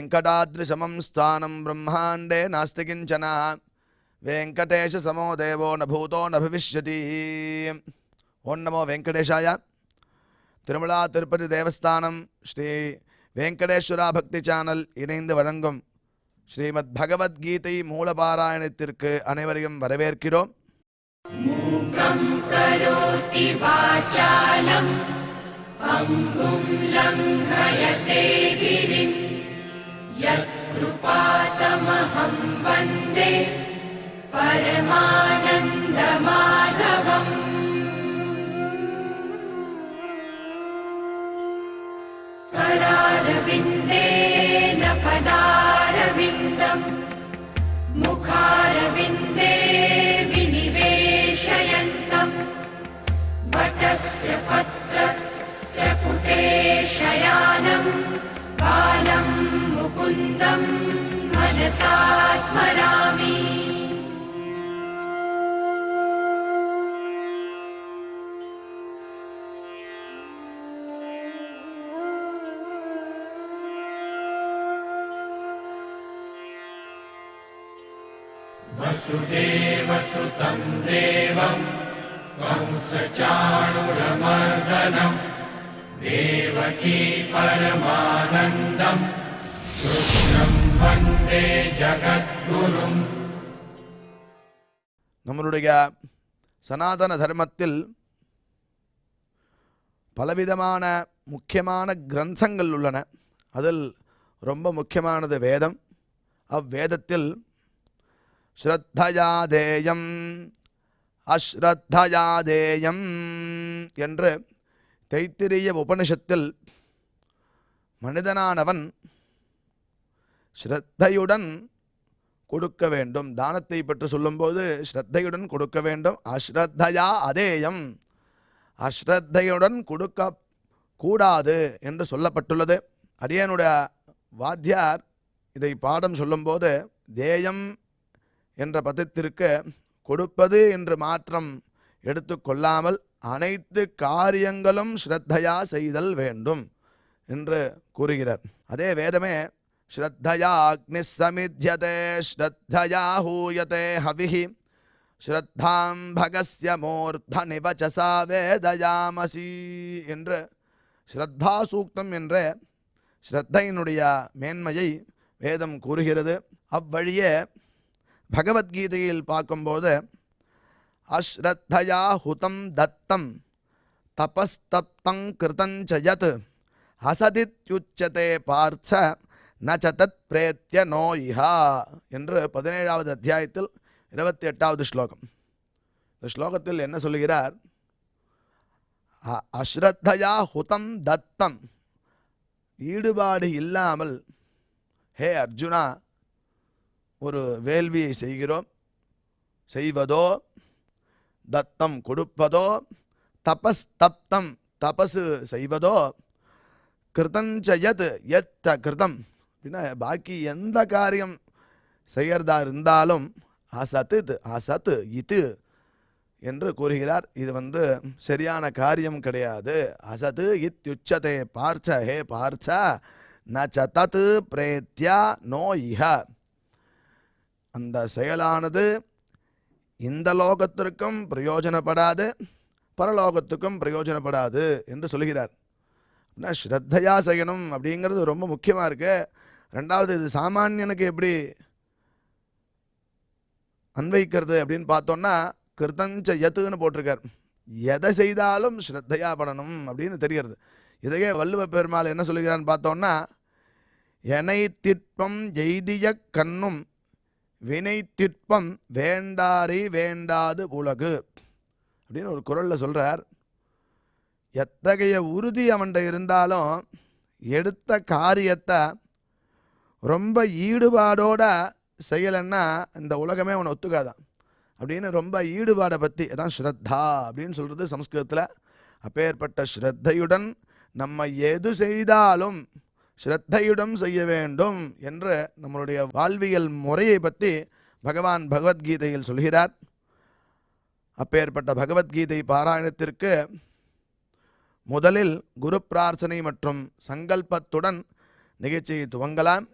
वेङ्कटाद्रिसमं स्थानं ब्रह्माण्डे नास्ति किञ्चन वेङ्कटेशसमो देवो न भूतो न भविष्यति. ओं नमो वेङ्कटेशाय. திருமலா திருப்பதி தேவஸ்தானம் ஸ்ரீ வெங்கடேஸ்வரா பக்தி சேனல் இணைந்து வழங்கும் ஸ்ரீமத் பகவத்கீதை மூலபாராயணத்திற்கு அனைவரையும் வரவேற்கிறோம். மூகம் கரோதி வாசாலம் பங்கும் லங்கயதே கிரிம் யத் கிருபாதமஹம் வந்தே பரமானந்த மாதவம். करारविन्देन पदारविन्दम् मुखारविन्दे विनिवेशयन्तम् वटस्य पत्रस्य पुटे शयानम् बालं मुकुन्दं मनसा स्मरामि. वसुदेवसुतं देवं कंसचाणूरमर्दनं देवकी परमानन्दं कृष्णं वन्दे जगद्गुरुम्. நம்மளுடைய சனாதன தர்மத்தில் பலவிதமான முக்கியமான கிரந்தங்கள் உள்ளன. அதில் ரொம்ப முக்கியமானது வேதம். அவ்வேதத்தில் ஸ்ரத்தயாதேயம் அஸ்ரத்தயாதேயம் என்று தைத்திரிய உபனிஷத்தில் மனிதனானவன் ஸ்ரத்தையுடன் கொடுக்க வேண்டும். தானத்தை பற்றி சொல்லும்போது ஸ்ரத்தையுடன் கொடுக்க வேண்டும். அஸ்ரத்தயா அதேயம், அஸ்ரத்தையுடன் கொடுக்க கூடாது என்று சொல்லப்பட்டுள்ளது. அடியனுடைய வாத்தியார் இதை பாடம் சொல்லும்போது தேயம் என்ற பதத்திற்கு கொடுப்பது என்று மாற்றம் எடுத்துக்கொள்ளாமல் அனைத்து காரியங்களும் ஸ்ரத்தையா செய்தல் வேண்டும் என்று கூறுகிறார். அதே வேதமே ஸ்ரத்தயா அக்னி சமித்யதே ஸ்ரத்தயா ஹூயதே ஹவிஹி ஸ்ரத்தாம் பகஸ்ய மூர்த்த நிவச்சசா வேதயாமசி என்று ஸ்ரத்தா சூக்தம் என்ற ஸ்ரத்தையினுடைய மேன்மையை வேதம் கூறுகிறது. அவ்வழியே பகவத்கீதையில் பார்க்கும்போது அஸ்ரத்தயா ஹுதம் தத்தம் தபஸ்தப்தங் கிருதஞ்சயத் அசதித்யுச்சதே பார்த்த நச்சதத் பிரேத்ய நோ இஹா என்று 17வது அத்தியாயத்தில் 28வது ஸ்லோகம். இந்த ஸ்லோகத்தில் என்ன சொல்லுகிறார்? அஸ்ரத்தயா ஹுதம் தத்தம், ஈடுபாடு இல்லாமல் ஹே அர்ஜுனா ஒரு வேள்வியை செய்வதோ தத்தம் கொடுப்பதோ தபஸ்தப்தம் தபசு செய்வதோ கிருதஞ்சயத் எத்த கிருதம் அப்படின்னா பாக்கி எந்த காரியம் செய்யறதா இருந்தாலும் அசத்து அசத்து இது என்று கூறுகிறார். இது சரியான காரியம் கிடையாது. அசத்து இத்யுச்சதே பார்ச்ச, ஹே பார்ச்ச ந சதத் பிரேத்யா நோ இஹ, அந்த செயலானது இந்த லோகத்திற்கும் பிரயோஜனப்படாது, பரலோகத்துக்கும் பிரயோஜனப்படாது என்று சொல்கிறார். அப்படின்னா ஸ்ரத்தையா செய்யணும் அப்படிங்கிறது ரொம்ப முக்கியமாக இருக்கு. ரெண்டாவது, இது சாமானியனுக்கு எப்படி அன்வைக்கிறது அப்படின்னு பார்த்தோன்னா கிருதஞ்ச யத்துன்னு போட்டிருக்கார். எதை செய்தாலும் ஸ்ரத்தையா படணும் அப்படின்னு தெரிகிறது. இதையே வள்ளுவ பெருமாள் என்ன சொல்லுகிறான்னு பார்த்தோன்னா எனை திட்பம் எய்திய கண்ணும் வினை திட்பம் வேண்டாரி வேண்டாது உலகு அப்படின்னு ஒரு குறளில் சொல்கிறார். எத்தகைய உறுதி அவன்கிட்ட இருந்தாலும் எடுத்த காரியத்தை ரொம்ப ஈடுபாடோட செய்யலைன்னா இந்த உலகமே அவனை ஒத்துக்காதான் அப்படின்னு ரொம்ப ஈடுபாடை பற்றி அதான் ஸ்ரத்தா அப்படின்னு சொல்கிறது சம்ஸ்கிருதத்தில். அப்பேற்பட்ட ஸ்ரத்தையுடன் நம்ம எது செய்தாலும் ஸ்ரத்தையுடன் செய்ய வேண்டும் என்று நம்மளுடைய வாழ்வியல் முறையை பற்றி பகவான் பகவத்கீதையில் சொல்கிறார். அப்பேற்பட்ட பகவத்கீதை பாராயணத்திற்கு முதலில் குரு பிரார்த்தனை மற்றும் சங்கல்பத்துடன் நிகழ்ச்சியை துவங்கலாம்.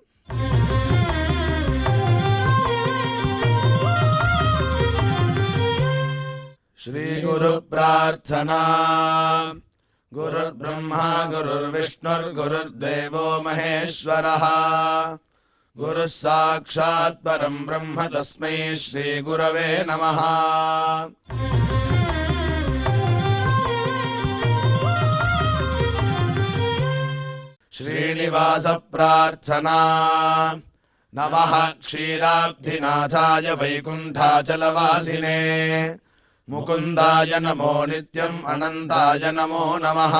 श्रीगुरु प्रार्थना। गुरुर्ब्रह्मा गुरुर्विष्णुर्गुरुर्देवो महेश्वरः गुरुः साक्षात् परं ब्रह्म तस्मै श्रीगुरवे नमः। श्रीनिवास प्रार्थना। नमः क्षीराब्धिनाथाय वैकुण्ठाचलवासिने मुकुन्दाय नमो नित्यम् अनन्ताय नमो नमः।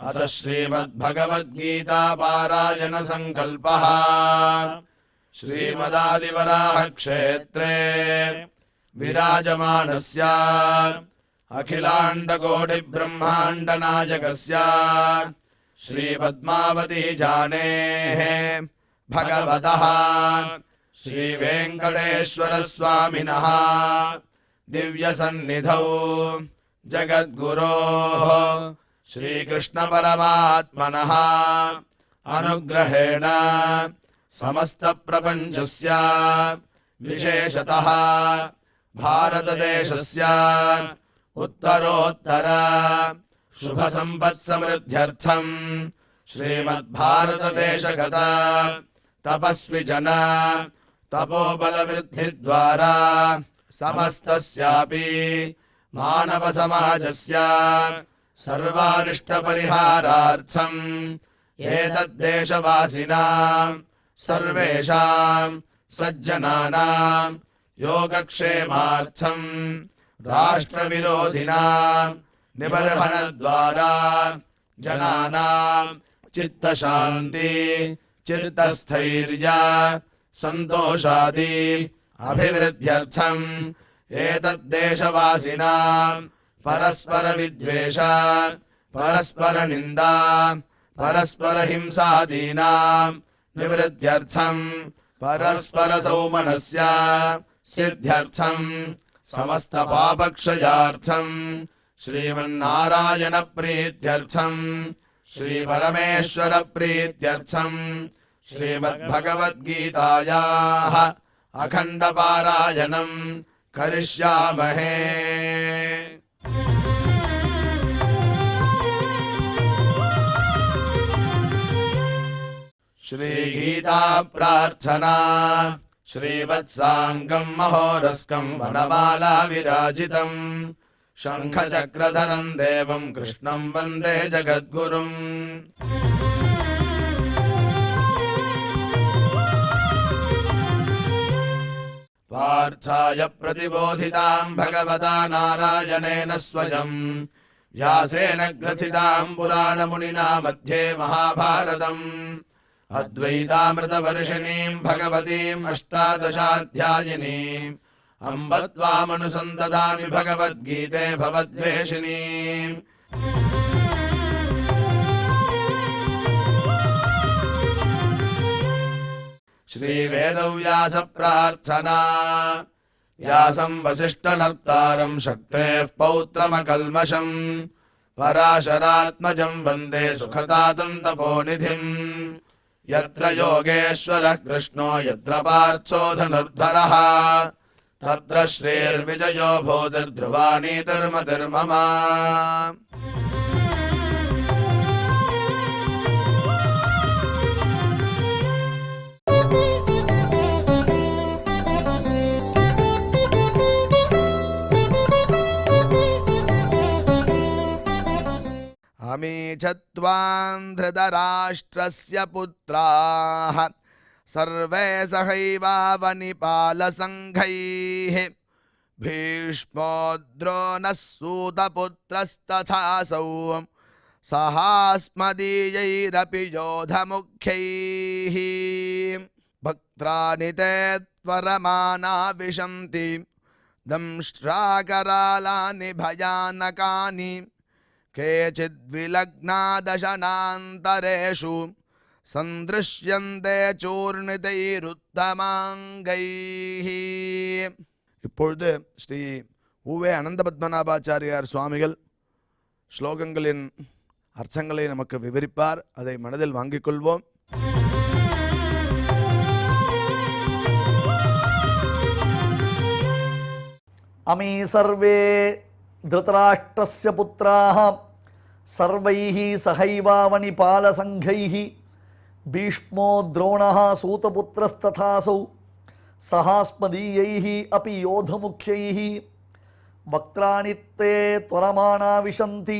अथ श्रीमद्भगवद्गीता पारायण संकल्पः। श्रीमदादिवराह क्षेत्रे विराजमानस्य अखिलाण्डकोटि ब्रह्माण्ड नायकस्य श्रीपद्मावती जानेः भगवतः श्रीवेङ्कटेश्वर स्वामिनः दिव्यसन्निधौ जगद्गुरोः श्रीकृष्णपरमात्मनः अनुग्रहेण समस्तप्रपञ्चस्य विशेषतः भारतदेशस्य उत्तरोत्तर शुभसम्पत्समृद्ध्यर्थम् श्रीमद्भारतदेशगत तपस्विजन तपोबलवृद्धिद्वारा समस्तस्यापि मानवसमाजस्य सर्वारिष्टपरिहारार्थम् एतद्देशवासिनां सर्वेषां सज्जनानां योगक्षेमार्थम् राष्ट्रविरोधिनां निबर्हणद्वारा जनानां चित्तशान्ति चित्तस्थैर्य सन्तोषादि अभिवृद्ध्यर्थम् एतद्देशवासिनां परस्परविद्वेष परस्परनिन्दा परस्परहिंसादीनां निवृत्त्यर्थम् परस्परसौमनस्य सिद्ध्यर्थम् समस्तपापक्षयार्थम् श्रीमन्नारायणप्रीत्यर्थम् श्रीपरमेश्वरप्रीत्यर्थम् श्रीमद्भगवद्गीतायाः अखण्डपारायणम् करिष्यामहे। श्रीगीता प्रार्थना। श्रीवत्साङ्गम् महोरस्कम् वनमाला विराजितम् शङ्खचक्रधरम् देवम् कृष्णम् वन्दे जगद्गुरुम्। पार्थाय प्रतिबोधिताम् भगवता नारायणेन स्वयम् व्यासेन ग्रथिताम् पुराणमुनिना मध्ये महाभारतम् अद्वैतामृतवर्षिणीम् भगवतीम् अष्टादशाध्यायिनीम् अम्ब त्वामनुसन्दधामि भगवद्गीते भवद्वेषिणीम्। श्रीवेदव्यास प्रार्थना। व्यासम् वसिष्ठनर्तारम् शक्तेः पौत्रमकल्मषम् पराशरात्मजम् वन्दे सुखतातम् तपोनिधिम्। यत्र योगेश्वरः कृष्णो यत्र पार्थो धनुर्धरः तत्र श्रीर्विजयो भूतिर्ध्रुवानीतिर्मतिर्मम। अमी च त्वां धृतराष्ट्रस्य पुत्राः सर्वे सहैवावनिपालसङ्घैः भीष्मो द्रोणः सूतपुत्रस्तथासौ सहास्मदीयैरपि योधमुख्यैः भक्त्राणि ते त्वरमाना विशन्ति दंष्ट्राकरालानि भयानकानि केचिद्विलग्ना दशनान्तरेषु सन्दृश्यन्ते चूर्णितैरुत्तमाङ्गैः। இப்பொழுது ஸ்ரீ உவே அனந்த பத்மநாபாச்சாரியார் சுவாமிகள் ஸ்லோகங்களின் அர்த்தங்களை நமக்கு விவரிப்பார். அதை மனதில் வாங்கிக் கொள்வோம். அமீ சர்வே திருதராஷ்டிரஸ்ய புத்ராः சர்வைः சகைவாவனி பாலசங்கைः பீஷ்மோ द्रोणः सूतपुत्रस्तथासौ सहास्मदीयैः अपि योधमुख्यैः वक्त्राणि ते त्वरमाणा विशन्ति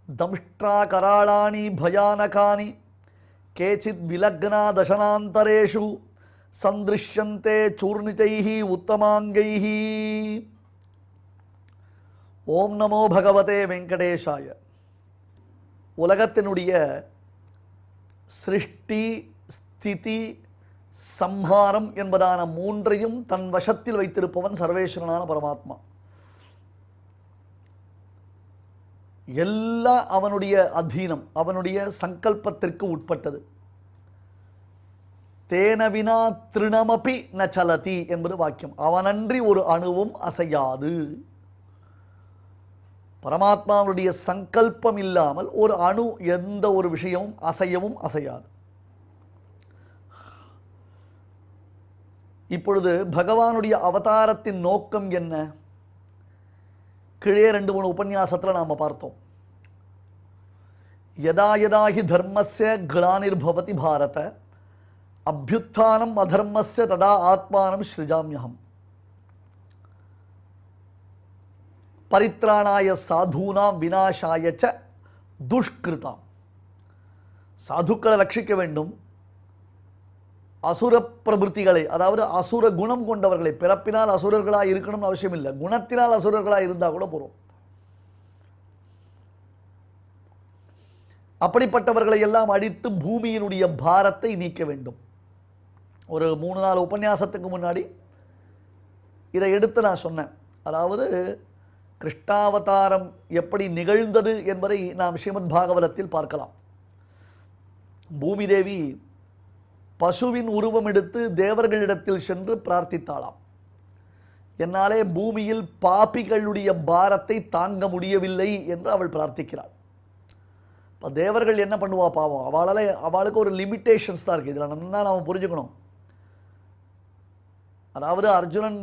दंष्ट्राकराळानि भयानकानि केचिद् विलग्ना दशनान्तरेषु सन्दृश्यन्ते चूर्णितैः उत्तमाङ्गैः. ஓம் நமோ பகவதே வெங்கடேஷாய. உலகத்தினுடைய சிருஷ்டி, ஸ்திதி, சம்ஹாரம் என்பதான மூன்றையும் தன் வசத்தில் வைத்திருப்பவன் சர்வேஸ்வரனான பரமாத்மா. எல்லாம் அவனுடைய அதீனம், அவனுடைய சங்கல்பத்திற்கு உட்பட்டது. தேனவினா திருணமபி ந சலதி என்பது வாக்கியம். அவனன்றி ஒரு அணுவும் அசையாது. பரமாத்மாவுடைய சங்கல்பம் இல்லாமல் ஒரு அணு எந்த ஒரு விஷயமும் அசையவும் அசையாது. இப்பொழுது பகவானுடைய அவதாரத்தின் நோக்கம் என்ன? கீழே 2-3 உபன்யாசத்தில் நாம் பார்த்தோம். யதா யதா ஹி தர்மஸ்ய கிளானிர்பவதி பாரத அபியுத்தானம் அதர்மஸ்ய ததா ஆத்மானம் ஸ்ருஜாம்யஹம் பரித்ராணாய சாதூனாம் விநாசாய ச துஷ்கிருதாம். சாதுக்களை ரட்சிக்க வேண்டும், அசுர பிரபுத்திகளை, அதாவது அசுர குணம் கொண்டவர்களை, பிறப்பினால் அசுரர்களாக இருக்கணும்னு அவசியம் இல்லை, குணத்தினால் அசுரர்களாக இருந்தால் கூட போகிறோம். அப்படிப்பட்டவர்களை எல்லாம் அடித்து பூமியினுடைய பாரத்தை நீக்க வேண்டும். ஒரு 3-4 உபன்யாசத்துக்கு முன்னாடி இதை எடுத்து நான் சொன்னேன். அதாவது கிருஷ்ணாவதாரம் எப்படி நிகழ்ந்தது என்பதை நாம் ஸ்ரீமத் பாகவதத்தில் பார்க்கலாம். பூமி தேவி பசுவின் உருவம் எடுத்து தேவர்களிடத்தில் சென்று பிரார்த்தித்தாளாம். என்னாலே பூமியில் பாபிகளுடைய பாரத்தை தாங்க முடியவில்லை என்று அவள் பிரார்த்திக்கிறாள். இப்போ தேவர்கள் என்ன பண்ணுவா பாவம், அவளுக்கு ஒரு லிமிட்டேஷன்ஸ் தான் இருக்குது. இதில் நல்லா நாம் புரிஞ்சுக்கணும். அதாவது அர்ஜுனன்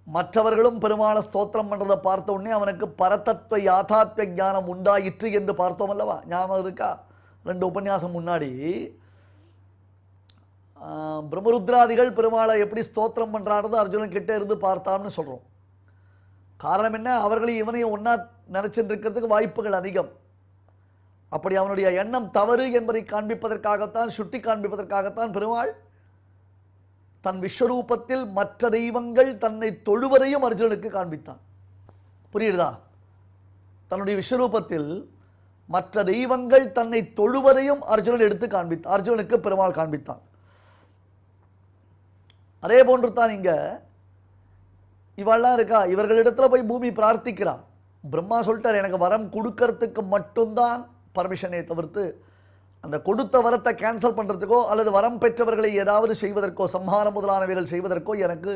மற்றவர்களும் பெருமாளை ஸ்தோத்திரம் பண்ணுறதை பார்த்த உடனே அவனுக்கு பரதத்துவ யாதாத்வ ஞானம் உண்டாயிற்று என்று பார்த்தோம் அல்லவா? ஞாபகம் இருக்கா? 2 உபன்யாசம் முன்னாடி பிரம்மருத்ராதிகள் பெருமாளை எப்படி ஸ்தோத்திரம் பண்ணுறானது அர்ஜுனன் கிட்டே இருந்து பார்த்தான்னு சொல்கிறோம். காரணம் என்ன? அவர்களையும் இவனையும் ஒன்றா நினச்சிட்டு இருக்கிறதுக்கு வாய்ப்புகள் அதிகம். அப்படி அவனுடைய எண்ணம் தவறு என்பதை காண்பிப்பதற்காகத்தான், சுட்டி காண்பிப்பதற்காகத்தான் பெருமாள் தன் விஸ்வரூபத்தில் மற்ற தெய்வங்கள் தன்னை தொழுவதையும் அர்ஜுனனுக்கு காண்பித்தான். புரியுதா? தன்னுடைய விஸ்வரூபத்தில் மற்ற தெய்வங்கள் தன்னை தொழுவதையும் அர்ஜுனன் எடுத்து அர்ஜுனனுக்கு பெருமாள் காண்பித்தான். அதே போன்று தான் இங்க இவெல்லாம் இருக்கா, இவர்களிடத்துல போய் பூமி பிரார்த்திக்கிறா. பிரம்மா சொல்லிட்டார், எனக்கு வரம் கொடுக்கறதுக்கு மட்டும்தான் பர்மிஷனை தவிர்த்து அந்த கொடுத்த வரத்தை கேன்சல் பண்ணுறதுக்கோ அல்லது வரம் பெற்றவர்களை ஏதாவது செய்வதற்கோ, சம்ஹாரம் முதலானவைகள் செய்வதற்கோ எனக்கு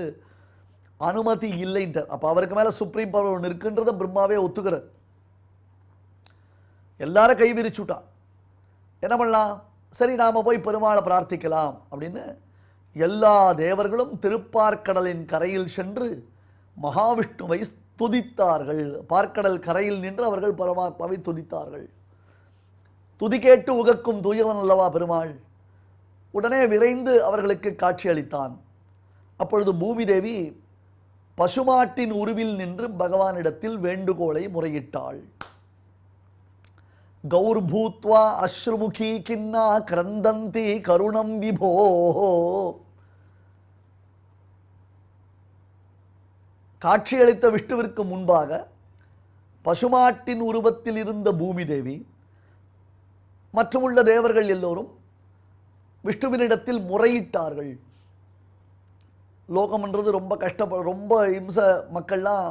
அனுமதி இல்லைன்றார். அப்போ அவருக்கு மேலே சுப்ரீம் பவர் ஒன்று இருக்குன்றத பிரம்மாவே ஒத்துக்கிறார். எல்லாரும் கை விரிச்சுட்டா. என்ன பண்ணலாம்? சரி, நாம் போய் பெருமாளை பிரார்த்திக்கலாம் அப்படின்னு எல்லா தேவர்களும் திருப்பார்க்கடலின் கரையில் சென்று மகாவிஷ்ணுவை துதித்தார்கள். பார்க்கடல் கரையில் நின்று அவர்கள் பரமாத்மாவை துதித்தார்கள். துதி கேட்டு உகக்கும் தூயவன் அல்லவா பெருமாள். உடனே விரைந்து அவர்களுக்கு காட்சி அளித்தான். அப்பொழுது பூமி தேவி பசுமாட்டின் உருவில் நின்று பகவானிடத்தில் வேண்டுகோளை முறையிட்டாள். கௌர்பூத்வா அஸ்ருமுகி கின்னா கிரந்தந்தி கருணம் விபோ. காட்சியளித்த விஷ்ணுவிற்கு முன்பாக பசுமாட்டின் உருவத்தில் இருந்த பூமி தேவி மற்றும் உள்ள தேவர்கள் எல்லோரும் விஷ்ணுவினிடத்தில் முறையிட்டார்கள். லோகம்ன்றது ரொம்ப இம்ச மக்கள்லாம்,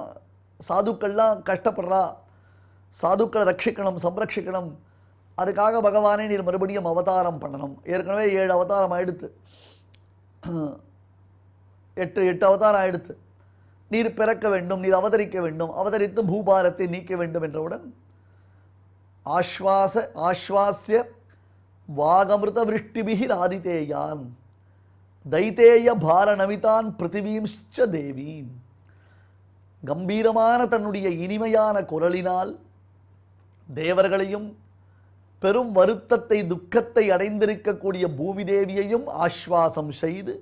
சாதுக்கள்லாம் கஷ்டப்படுறா, சாதுக்களை ரட்சிக்கணும், சம்ரட்சிக்கணும், அதுக்காக பகவானே நீர் மறுபடியும் அவதாரம் பண்ணணும். ஏற்கனவே 7 அவதாரம் ஆயிடுத்து, 8 அவதாரம் ஆயிடுத்து. நீர் பிறக்க வேண்டும், நீர் அவதரிக்க வேண்டும், அவதரித்து பூபாரத்தை நீக்க வேண்டும் என்றவுடன் ஆஸ்வாஸ்ய வாகமிருத விருஷ்டிபிஹி ஆதிதேயான் தைத்தேய பாரணமிதான் பிருத்திவீம்ச்ச தேவீம். கம்பீரமான தன்னுடைய இனிமையான குரலினால் தேவர்களையும் பெரும் வருத்தத்தை துக்கத்தை அடைந்திருக்கக்கூடிய பூமி தேவியையும் ஆஸ்வாசம் செய்து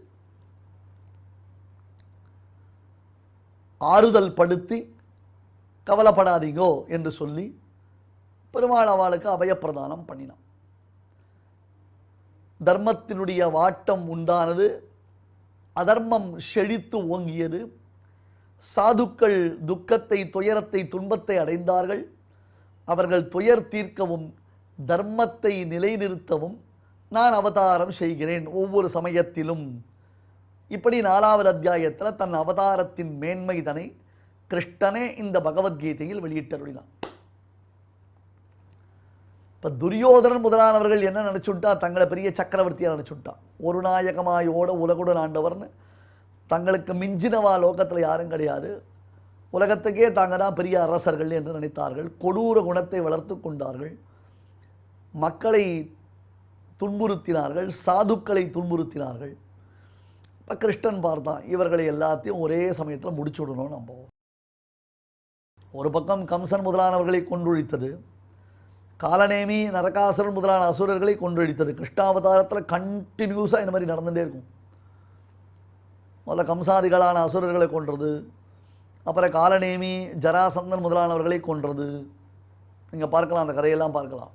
ஆறுதல் படுத்தி கவலைப்படாதீங்கோ என்று சொல்லி பெருமாள் அவளுக்கு அபயப்பிரதானம் பண்ணினான். தர்மத்தினுடைய வாட்டம் உண்டானது, அதர்மம் செழித்து ஓங்கியது. சாதுக்கள் துக்கத்தை துயரத்தை துன்பத்தை அடைந்தார்கள். அவர்கள் துயர் தீர்க்கவும் தர்மத்தை நிலைநிறுத்தவும் நான் அவதாரம் செய்கிறேன் ஒவ்வொரு சமயத்திலும். இப்படி 4வது அத்தியாயத்தில் தன் அவதாரத்தின் மேன்மைதனை கிருஷ்ணனே இந்த பகவத்கீதையில் வெளியிட்டருளினான். இப்போ துரியோதனன் முதலானவர்கள் என்ன நினச்சுட்டா, தங்களை பெரிய சக்கரவர்த்தியாக நினச்சுட்டான். ஒரு நாயகமாயோட உலகுடன் ஆண்டவர்னு தங்களுக்கு மிஞ்சினவா லோகத்தில் யாரும் கிடையாது, உலகத்துக்கே தாங்க தான் பெரிய அரசர்கள் என்று நினைத்தார்கள். கொடூர குணத்தை வளர்த்து கொண்டார்கள். மக்களை துன்புறுத்தினார்கள், சாதுக்களை துன்புறுத்தினார்கள். இப்போ கிருஷ்ணன் பார்த்தான், இவர்களை எல்லாத்தையும் ஒரே சமயத்தில் முடிச்சு விடணும். நம்ம ஒரு பக்கம் கம்சன் முதலானவர்களை கொன்றொழித்தது, காலநேமி நரகாசுரன் முதலான அசுரர்களை கொன்றொழித்தது. கிருஷ்ணாவதாரத்தில் கண்டினியூஸாக இந்த மாதிரி நடந்துகிட்டே இருக்கும். முதல்ல கம்சாதிகளான அசுரர்களை கொன்றது, அப்புறம் காலநேமி ஜராசந்தன் முதலானவர்களை கொன்றது. நீங்கள் பார்க்கலாம், அந்த கதையெல்லாம் பார்க்கலாம்.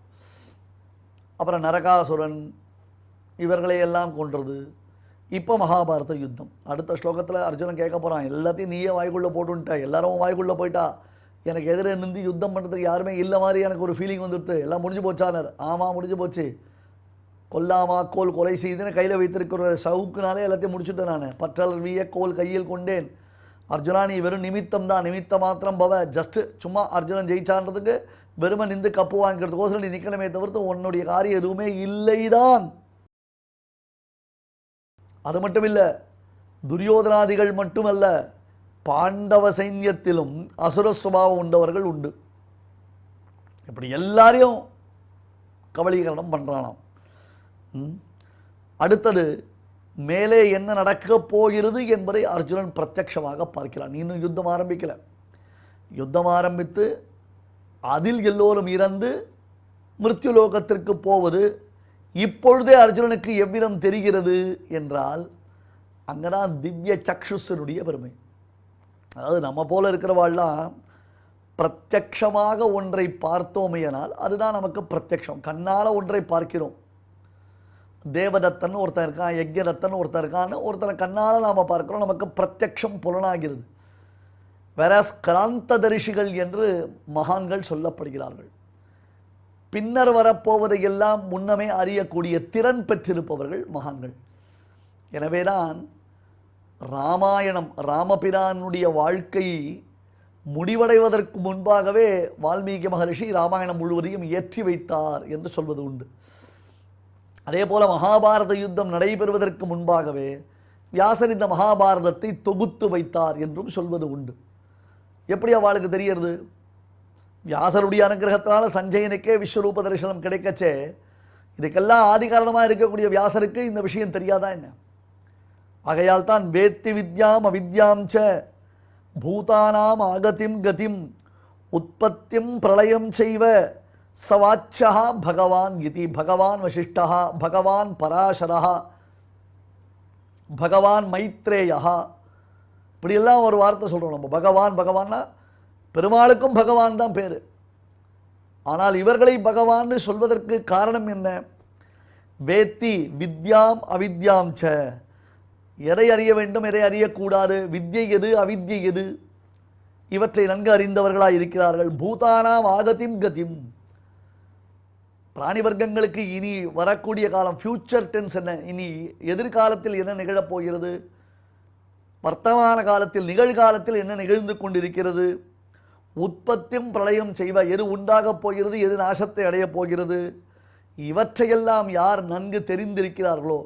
அப்புறம் நரகாசுரன் இவர்களையெல்லாம் கொன்றது. இப்போ மகாபாரத யுத்தம். அடுத்த ஸ்லோகத்தில் அர்ஜுனன் கேட்க போகிறான், எல்லாத்தையும் நீயே வாய்க்குள்ளே போட்டுன்ட்டா, எல்லாரும் வாய்க்குள்ளே போயிட்டா, எனக்கு எதிரே நின்று யுத்தம் பண்ணுறதுக்கு யாருமே இல்லை மாதிரி எனக்கு ஒரு ஃபீலிங் வந்துடுது, எல்லாம் முடிஞ்சு போச்சானர். ஆமாம் முடிஞ்சு போச்சு, கொல்லாமா கோல் கொலை செய்துன்னு கையில் வைத்திருக்கிற சவுக்குனாலே எல்லாத்தையும் முடிச்சுட்டேன் நான். பற்றலர் வீய கோல் கையில் கொண்டேன். அர்ஜுனா நீ வெறும் நிமித்தம் தான், நிமித்த மாத்திரம் பவ. ஜஸ்ட்டு சும்மா அர்ஜுனன் ஜெயிச்சான்றதுக்கு வெறுமை நின்று கப்பு வாங்கிக்கிறதுக்கோசரம் நீ நிற்கணுமே தவிர்த்து உன்னுடைய காரியம் எதுவுமே இல்லைதான். அது மட்டும் இல்லை, துரியோதனாதிகள் மட்டுமல்ல, பாண்டவ சைன்யத்திலும் அசுர சுபாவம் உண்டவர்கள் உண்டு. இப்படி எல்லாரையும் கபலீகரணம் பண்ணுறானாம். அடுத்தது மேலே என்ன நடக்கப் போகிறது என்பதை அர்ஜுனன் பிரத்யட்சமாக பார்க்கிறான். இன்னும் யுத்தம் ஆரம்பிக்கல. யுத்தம் ஆரம்பித்து அதில் எல்லோரும் இறந்து மிருத்யுலோகத்திற்கு போவது இப்பொழுதே அர்ஜுனனுக்கு எவ்விதம் தெரிகிறது என்றால், அங்கதான் திவ்ய சக்ஷுசனுடைய பெருமை. அதாவது நம்ம போல இருக்கிறவாள்லாம் பிரத்யக்ஷமாக ஒன்றை பார்த்தோமையானால் அதுதான் நமக்கு பிரத்யக்ஷம். கண்ணால் ஒன்றை பார்க்கிறோம். தேவதத்தன் ஒருத்தன் இருக்கான், யஜ்யதத்தன் ஒருத்தன் இருக்கான்னு ஒருத்தனை கண்ணால் நாம் பார்க்கிறோம், நமக்கு பிரத்யக்ஷம் புலனாகிறது. வேற கிராந்ததரிசிகள் என்று மகான்கள் சொல்லப்படுகிறார்கள். பின்னர் வரப்போவதையெல்லாம் முன்னமே அறியக்கூடிய திறன் பெற்றிருப்பவர்கள் மகான்கள். எனவேதான் ராமாயணம், ராமபிரானுடைய வாழ்க்கை முடிவடைவதற்கு முன்பாகவே வால்மீகி மகரிஷி ராமாயணம் முழுவதையும் இயற்றி வைத்தார் என்று சொல்வது உண்டு. அதே போல மகாபாரத யுத்தம் நடைபெறுவதற்கு முன்பாகவே வியாசர் இந்த மகாபாரதத்தை தொகுத்து வைத்தார் என்றும் சொல்வது உண்டு. எப்படி அவளுக்கு தெரியறது? வியாசருடைய அனுகிரகத்தினால சஞ்சயனுக்கே விஸ்வரூப தரிசனம் கிடைக்கச்சே, இதுக்கெல்லாம் ஆதி காரணமாக இருக்கக்கூடிய வியாசருக்கு இந்த விஷயம் தெரியாதா என்ன? ஆகையால் தான் வேத்தி வித்யாம் அவித்யாம் ச பூதானாம் ஆகதிம் கதிம் உற்பத்திம் பிரளயம் செய்வ சவாச்சா பகவான் இதி. பகவான் வசிஷ்டா, பகவான் பராசரா, பகவான் மைத்ரேயா, இப்படியெல்லாம் ஒரு வார்த்தை சொல்கிறோம் நம்ம. பகவான் பகவான்னா பெருமாளுக்கும் பகவான் தான் பேர். ஆனால் இவர்களை பகவான்னு சொல்வதற்கு காரணம் என்ன? வேத்தி வித்யாம் அவித்யாம் ச, எதை அறிய வேண்டும் எதை அறியக்கூடாது, வித்யை எது அவித்யை எது, இவற்றை நன்கு அறிந்தவர்களாக இருக்கிறார்கள். பூதானாம் ஆகதிம் கதிம், பிராணி வர்க்கங்களுக்கு இனி வரக்கூடிய காலம், ஃபியூச்சர் டென்ஸ் என்ன, இனி எதிர்காலத்தில் என்ன நிகழப்போகிறது, வர்த்தமான காலத்தில் நிகழ்காலத்தில் என்ன நிகழ்ந்து கொண்டிருக்கிறது, உற்பத்தியும் பிரளயம் செய்வ, எது உண்டாகப் போகிறது, எது நாசத்தை அடையப் போகிறது, இவற்றையெல்லாம் யார் நன்கு தெரிந்திருக்கிறார்களோ,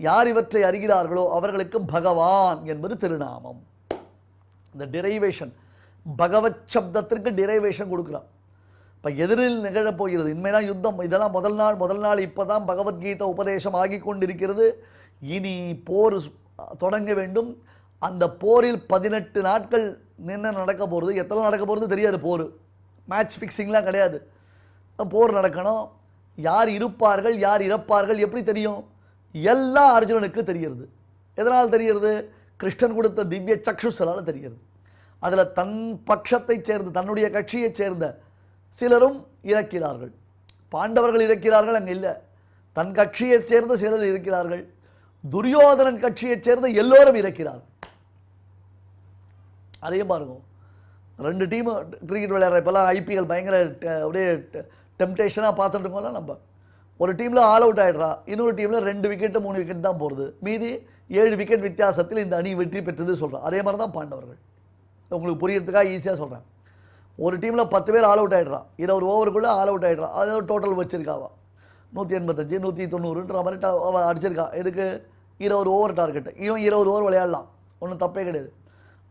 யார் இவற்றை அறிகிறார்களோ அவர்களுக்கு பகவான் என்பது திருநாமம். இந்த டிரைவேஷன், பகவத் சப்தத்திற்கு டிரைவேஷன் கொடுக்குறான். இப்போ எதிரில் நிகழப்போகிறது. இனிமேலாம் யுத்தம். இதெல்லாம் முதல் நாள் இப்போ தான் பகவத்கீதை உபதேசம் ஆகி கொண்டிருக்கிறது. இனி போர் தொடங்க வேண்டும். அந்த போரில் 18 நாட்கள் என்ன நடக்க போகிறது, எத்தனை நடக்க போகிறது தெரியாது. போர் மேட்ச் ஃபிக்ஸிங்லாம் கிடையாது. போர் நடக்கணும். யார் இருப்பார்கள் யார் இறப்பார்கள் எப்படி தெரியும்? எல்லாம் அர்ஜுனனுக்கு தெரிகிறது. எதனால் தெரிகிறது? கிருஷ்ணன் கொடுத்த திவ்ய சக்ஷுசலால் தெரிகிறது. அதில் தன் பட்சத்தைச் சேர்ந்து தன்னுடைய கட்சியைச் சேர்ந்த சிலரும் இறக்கிறார்கள். பாண்டவர்கள் இறக்கிறார்கள் அங்கே இல்லை. தன் கட்சியைச் சேர்ந்த சிலர் இருக்கிறார்கள். துரியோதனன் கட்சியைச் சேர்ந்த எல்லோரும் இறக்கிறார்கள். அதையும் பாருங்க. 2 டீம் கிரிக்கெட் விளையாடுற இப்போல்லாம் ஐபிஎல் பயங்கர அப்படியே டெம்டேஷனாக பார்த்துட்டு இருக்கோம்ல. நம்ம ஒரு டீமில் ஆல் அவுட் ஆகிடுறா, இன்னொரு டீமில் 2 விக்கெட்டு 3 விக்கெட் தான் போகிறது. மீதி 7 விக்கெட் வித்தியாசத்தில் இந்த அணி வெற்றி பெற்றது சொல்கிறேன். அதே மாதிரி தான் பாண்டவர்கள். உங்களுக்கு புரியறதுக்காக ஈஸியாக சொல்கிறேன். ஒரு டீமில் 10 பேர் ஆல் அவுட் ஆகிடுறா, 20 ஓவருக்குள்ளே ஆல் அவுட் ஆகிடுறா. அதாவது டோட்டல் வச்சுருக்காவா 185 190ன்ற மாதிரி அடிச்சிருக்கா. எதுக்கு? 20 ஓவர் டார்கெட்டு. இவன் 20 ஓவர் விளையாடலாம், ஒன்றும் தப்பே கிடையாது.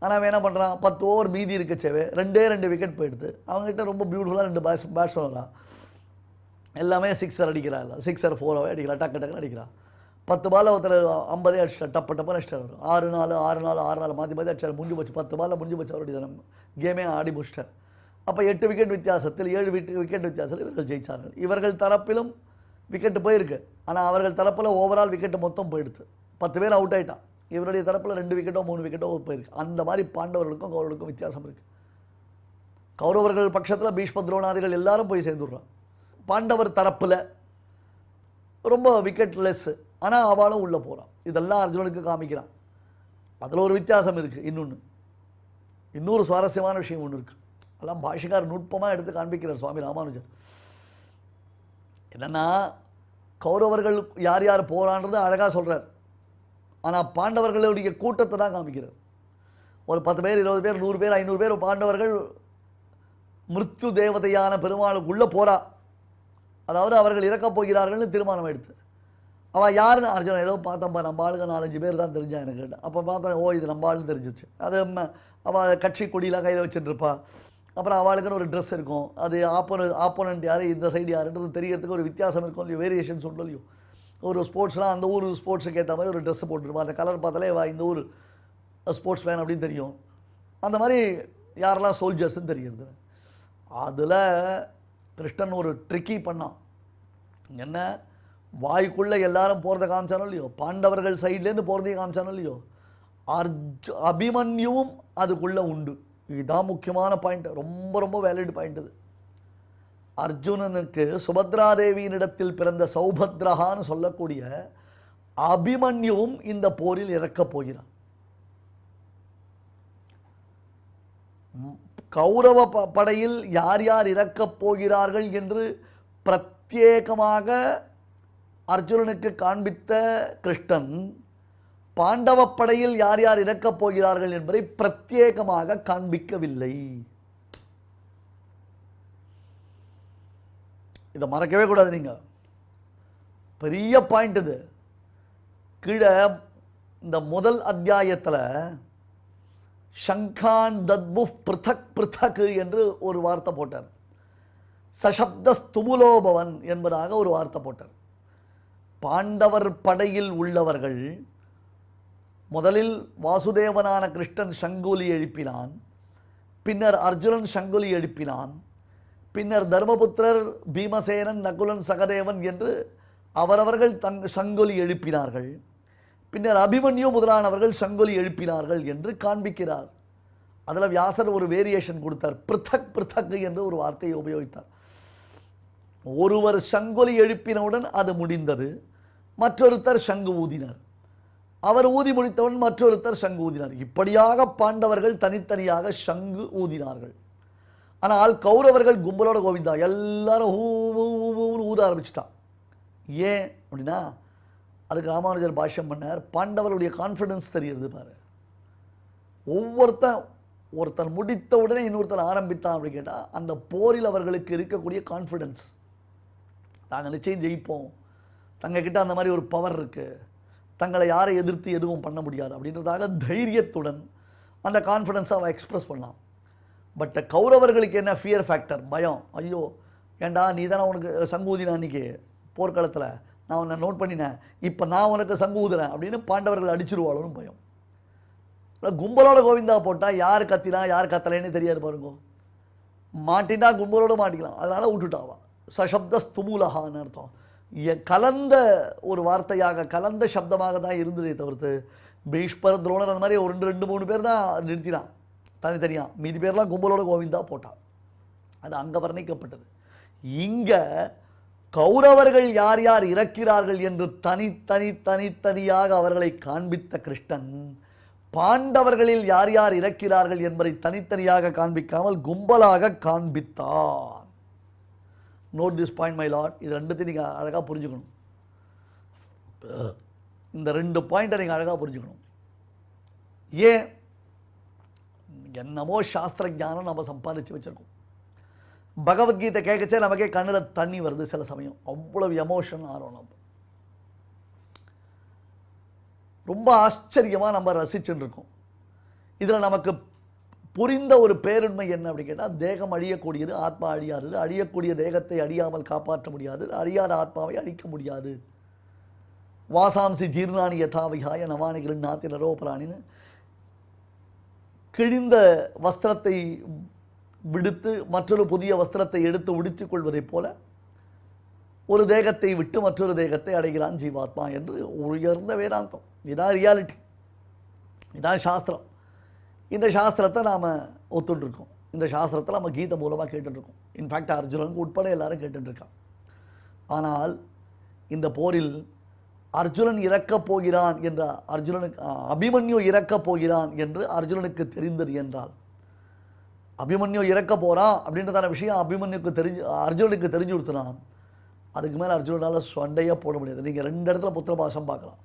ஆனால் அவன் என்ன பண்ணுறான், 10 ஓவர் மீதி இருக்கச்சேவே 2 விக்கெட் போயிடுது. அவங்ககிட்ட ரொம்ப பியூட்டிஃபுல்லாக 2 பேட்ஸ்மேன் வரான். எல்லாமே சிக்ஸர் அடிக்கிறான். இல்லை சிக்ஸர் 4 அடிக்கிறான், டக்குன்னு அடிக்கிறான். 10 பால் ஒருத்தர் 50 அடிச்சிட்டா, டப்பு அடிச்சிட்டார். 6-4 மாற்றி அடிச்சார். முடிஞ்சு போச்சு. 10 பாலில் முடிஞ்சு போச்சு. அவருடைய கேமே ஆடி முடிச்சிட்டார். அப்போ 8 விக்கெட் வித்தியாசத்தில் 7 விக்கெட் வித்தியாசத்தில் இவர்கள் ஜெயித்தார்கள். இவர்கள் தரப்பிலும் விக்கெட்டு போயிருக்கு. ஆனால் அவர்கள் தரப்பில் ஓவரால் விக்கெட்டு மொத்தம் போயிடுது. 10 பேர் அவுட் ஆகிட்டான். இவருடைய தரப்பில் 2 விக்கெட்டோ 3 விக்கெட்டோ போயிருக்கு. அந்த மாதிரி பாண்டவர்களுக்கும் கௌரவர்களுக்கும் வித்தியாசம் இருக்குது. கௌரவர்கள் பட்சத்தில் பீஷ்ம துரோணாதிகள் எல்லாரும் போய் சேர்ந்துடுறான். பாண்டவர் தரப்பில் ரொம்ப விக்கெட் லெஸ்ஸு, ஆனால் அவளும் உள்ளே போகிறான். இதெல்லாம் அர்ஜுனனுக்கு காமிக்கிறான். அதில் ஒரு வித்தியாசம் இருக்குது. இன்னொரு சுவாரஸ்யமான விஷயம் ஒன்று இருக்குது. அதெல்லாம் பாஷிகார் நுட்பமாக எடுத்து காண்பிக்கிறார் சுவாமி ராமானுஜர். என்னென்னா, கௌரவர்கள் யார் யார் போகிறான்றது அழகாக சொல்கிறார். ஆனால் பாண்டவர்களுடைய கூட்டத்தை தான் காமிக்கிறார். ஒரு 10 பேர் 20 பேர் 100 பேர் 500 பேர் பாண்டவர்கள் மிருத்யு தேவதையான பெருமாளுக்குள்ளே போகிறா. அதாவது அவர்கள் இறக்கப் போகிறார்கள்னு தீர்மானம் எடுத்து. அவள் யாருன்னு அர்ஜுனன் ஏதோ பார்த்தப்பா, நம்ம ஆளுங்க 4-5 பேர் தான் தெரிஞ்சான் எனக்கு. அப்போ பார்த்தா ஓ இது நம்ம ஆளுன்னு தெரிஞ்சிச்சு. அது அவள் கட்சி கொடியெலாம் கையில் வச்சுட்டுருப்பா. அப்புறம் அவளுக்குன்னு ஒரு ட்ரெஸ் இருக்கும். அது ஆப்போனண்ட் யார், இந்த சைடு யாருன்றது தெரியறதுக்கு ஒரு வித்தியாசம் இருக்கும் இல்லையோ, வேரியேஷன்ஸ் உண்டு இல்லையோ. ஒரு ஸ்போர்ட்ஸ்லாம் அந்த ஊர் ஸ்போர்ட்ஸுக்கு ஏற்ற மாதிரி ஒரு ட்ரெஸ்ஸு போட்டுருப்பா. அந்த கலர் பார்த்தாலே இந்த ஊர் ஸ்போர்ட்ஸ் மேன் அப்படின்னு தெரியும். அந்த மாதிரி யாரெல்லாம் சோல்ஜர்ஸ்ன்னு தெரிகிறது. அதில் கிருஷ்ணன் ஒரு ட்ரிக்கி பண்ணான். என்ன, வாய்க்குள்ளே எல்லாரும் போகிறத காமிச்சானோ இல்லையோ, பாண்டவர்கள் சைட்லேருந்து போகிறதையும் காமிச்சானோ இல்லையோ, அபிமன்யுவும் அதுக்குள்ளே உண்டு. இதுதான் முக்கியமான பாயிண்ட். ரொம்ப ரொம்ப வேலிட் பாயிண்ட் இது. அர்ஜுனனுக்கு சுபத்ராதேவியினிடத்தில் பிறந்த சௌபத்ரஹான்னு சொல்லக்கூடிய அபிமன்யுவும் இந்த போரில் இறக்கப் போகிறான். கௌரவ படையில் யார் யார் இறக்கப் போகிறார்கள் என்று பிரத்யேகமாக அர்ஜுனனுக்கு காண்பித்த கிருஷ்ணன், பாண்டவ படையில் யார் யார் இறக்கப் போகிறார்கள் என்பதை பிரத்யேகமாக காண்பிக்கவில்லை. இதை மறக்கவே கூடாது. நீங்கள் பெரிய பாயிண்ட் இது. கீழே இந்த முதல் அத்தியாயத்தில் ஷங்கான் தத்புஃப் பிருத்தக் பிருத்தக் என்று ஒரு வார்த்தை போட்டார். சசப்த ஸ்துமுலோபவன் என்பதாக ஒரு வார்த்தை போட்டார். பாண்டவர் படையில் உள்ளவர்கள் முதலில் வாசுதேவனான கிருஷ்ணன் சங்குலி எழுப்பினான். பின்னர் அர்ஜுனன் சங்குலி எழுப்பினான். பின்னர் தர்மபுத்திரர், பீமசேனன், நகுலன், சகதேவன் என்று அவரவர்கள் சங்குலி எழுப்பினார்கள். பின்னர் அபிமன்யு முதலானவர்கள் சங்குலி எழுப்பினார்கள் என்று காண்பிக்கிறார். அதில் வியாசர் ஒரு வேரியேஷன் கொடுத்தார். பிருத்தக் பிருத்தக் என்று ஒரு வார்த்தையை உபயோகித்தார். ஒருவர் சங்குலி எழுப்பினவுடன் அது முடிந்தது. மற்றொருத்தர் சங்கு ஊதினார். அவர் ஊதி முடித்தவன் மற்றொருத்தர் சங்கு ஊதினார். இப்படியாக பாண்டவர்கள் தனித்தனியாக சங்கு ஊதினார்கள். ஆனால் கௌரவர்கள் கும்பலோட கோவிந்தா எல்லாரும் ஊத ஆரம்பிச்சிட்டான். ஏன் அப்படின்னா, அதுக்கு ராமானுஜர் பாஷ்யம் பண்ணார். பாண்டவருடைய கான்ஃபிடன்ஸ் தெரியுது பாரு. ஒருத்தன் முடித்த உடனே இன்னொருத்தன் ஆரம்பித்தான் அப்படின்னு கேட்டால், அந்த போரில் அவர்களுக்கு இருக்கக்கூடிய கான்ஃபிடன்ஸ், நாங்கள் நிச்சயம் ஜெயிப்போம், தங்கக்கிட்ட அந்த மாதிரி ஒரு பவர் இருக்குது, தங்களை யாரை எதிர்த்து எதுவும் பண்ண முடியாது அப்படின்றதாக தைரியத்துடன் அந்த கான்ஃபிடன்ஸை அவன் எக்ஸ்பிரஸ் பண்ணலாம். பட் கௌரவர்களுக்கு என்ன ஃபியர் ஃபேக்டர், பயம். ஐயோ ஏண்டா நீ தானே உனக்கு சங்கு ஊதின அன்றைக்கி போர்க்களத்தில், நான் உன்னை நோட் பண்ணினேன், இப்போ நான் உனக்கு சங்கு ஊதுறேன் அப்படின்னு பாண்டவர்கள் அடிச்சிருவாளோன்னு பயம். கும்பலோட கோவிந்தா போட்டால் யார் கத்தினா யார் கத்தலைன்னு தெரியாது பாருங்க. மாட்டினா கும்பலோடு மாட்டிக்கலாம், அதனால் விட்டுட்டாவா. சசப்த ஸ்துமூலகான்னு அர்த்தம். கலந்த ஒரு வார்த்தையாக கலந்த சப்தமாக தான் இருந்ததே தவிர்த்து பீஷ்மர் துரோணர் அந்த மாதிரி ஒரு 2-3 பேர் தான் நிறுத்தினான் தனித்தனியாக. மீதி பேர்லாம் கும்பலோட கோவிந்தா போட்டான். அது அங்கே வர்ணிக்கப்பட்டது. இங்கே கௌரவர்கள் யார் யார் இறக்கிறார்கள் என்று தனித்தனியாக அவர்களை காண்பித்த கிருஷ்ணன் பாண்டவர்களில் யார் யார் இறக்கிறார்கள் என்பதை தனித்தனியாக காண்பிக்காமல் கும்பலாக காண்பித்தார். Note this point my lord. இது ரெண்டுத்தையும் நீங்கள் அழகாக புரிஞ்சுக்கணும். இந்த 2 பாயிண்ட்டை நீங்கள் அழகாக புரிஞ்சுக்கணும். ஏன் என்னமோ சாஸ்திர ஞானம் நம்ம சம்பாதிச்சு வச்சுருக்கோம். பகவத்கீதை கேட்கச்சே நமக்கே கண்ணில் தண்ணி வருது சில சமயம். அவ்வளவு எமோஷன் ஆகிறோம். நம்ம ரொம்ப ஆச்சரியமாக நம்ம ரசிச்சுட்டு இருக்கோம். இதில் நமக்கு புரிந்த ஒரு பேருண்மை என்ன அப்படின்னு கேட்டால், தேகம் அழியக்கூடியது, ஆத்மா அழியாது. அழியக்கூடிய தேகத்தை அழியாமல் காப்பாற்ற முடியாது, அழியாத ஆத்மாவை அழிக்க முடியாது. வாசாம்சி ஜீர்ணானி யதாவிகாய நவானி கிருண்ணாத்தி நரோபராணின்னு கிழிந்த வஸ்திரத்தை விடுத்து மற்றொரு புதிய வஸ்திரத்தை எடுத்து உடுத்திக் கொள்வதைப் போல ஒரு தேகத்தை விட்டு மற்றொரு தேகத்தை அடைகிறான் ஜீவாத்மா என்று உயர்ந்த வேதாந்தம். இதான் ரியாலிட்டி, இதான் சாஸ்திரம். இந்த சாஸ்திரத்தை நாம் ஒத்துட்ருக்கோம். இந்த சாஸ்திரத்தை நம்ம கீதை மூலமாக கேட்டுட்ருக்கோம். இன்ஃபேக்ட் அர்ஜுனனுக்கு உட்பட எல்லாரும் கேட்டுட்ருக்கான். ஆனால் இந்த போரில் அர்ஜுனன் இறக்கப் போகிறான் என்ற அபிமன்யு இறக்கப் போகிறான் என்று அர்ஜுனனுக்கு தெரிந்தது என்றால், அபிமன்யு இறக்க போகிறான் அப்படின்றதான விஷயம் அர்ஜுனனுக்கு தெரிஞ்சு கொடுத்தனா அதுக்கு மேலே அர்ஜுனனால் சொண்டையாக போட முடியாது. நீங்கள் 2 இடத்துல புத்திர பாசம் பார்க்கலாம்.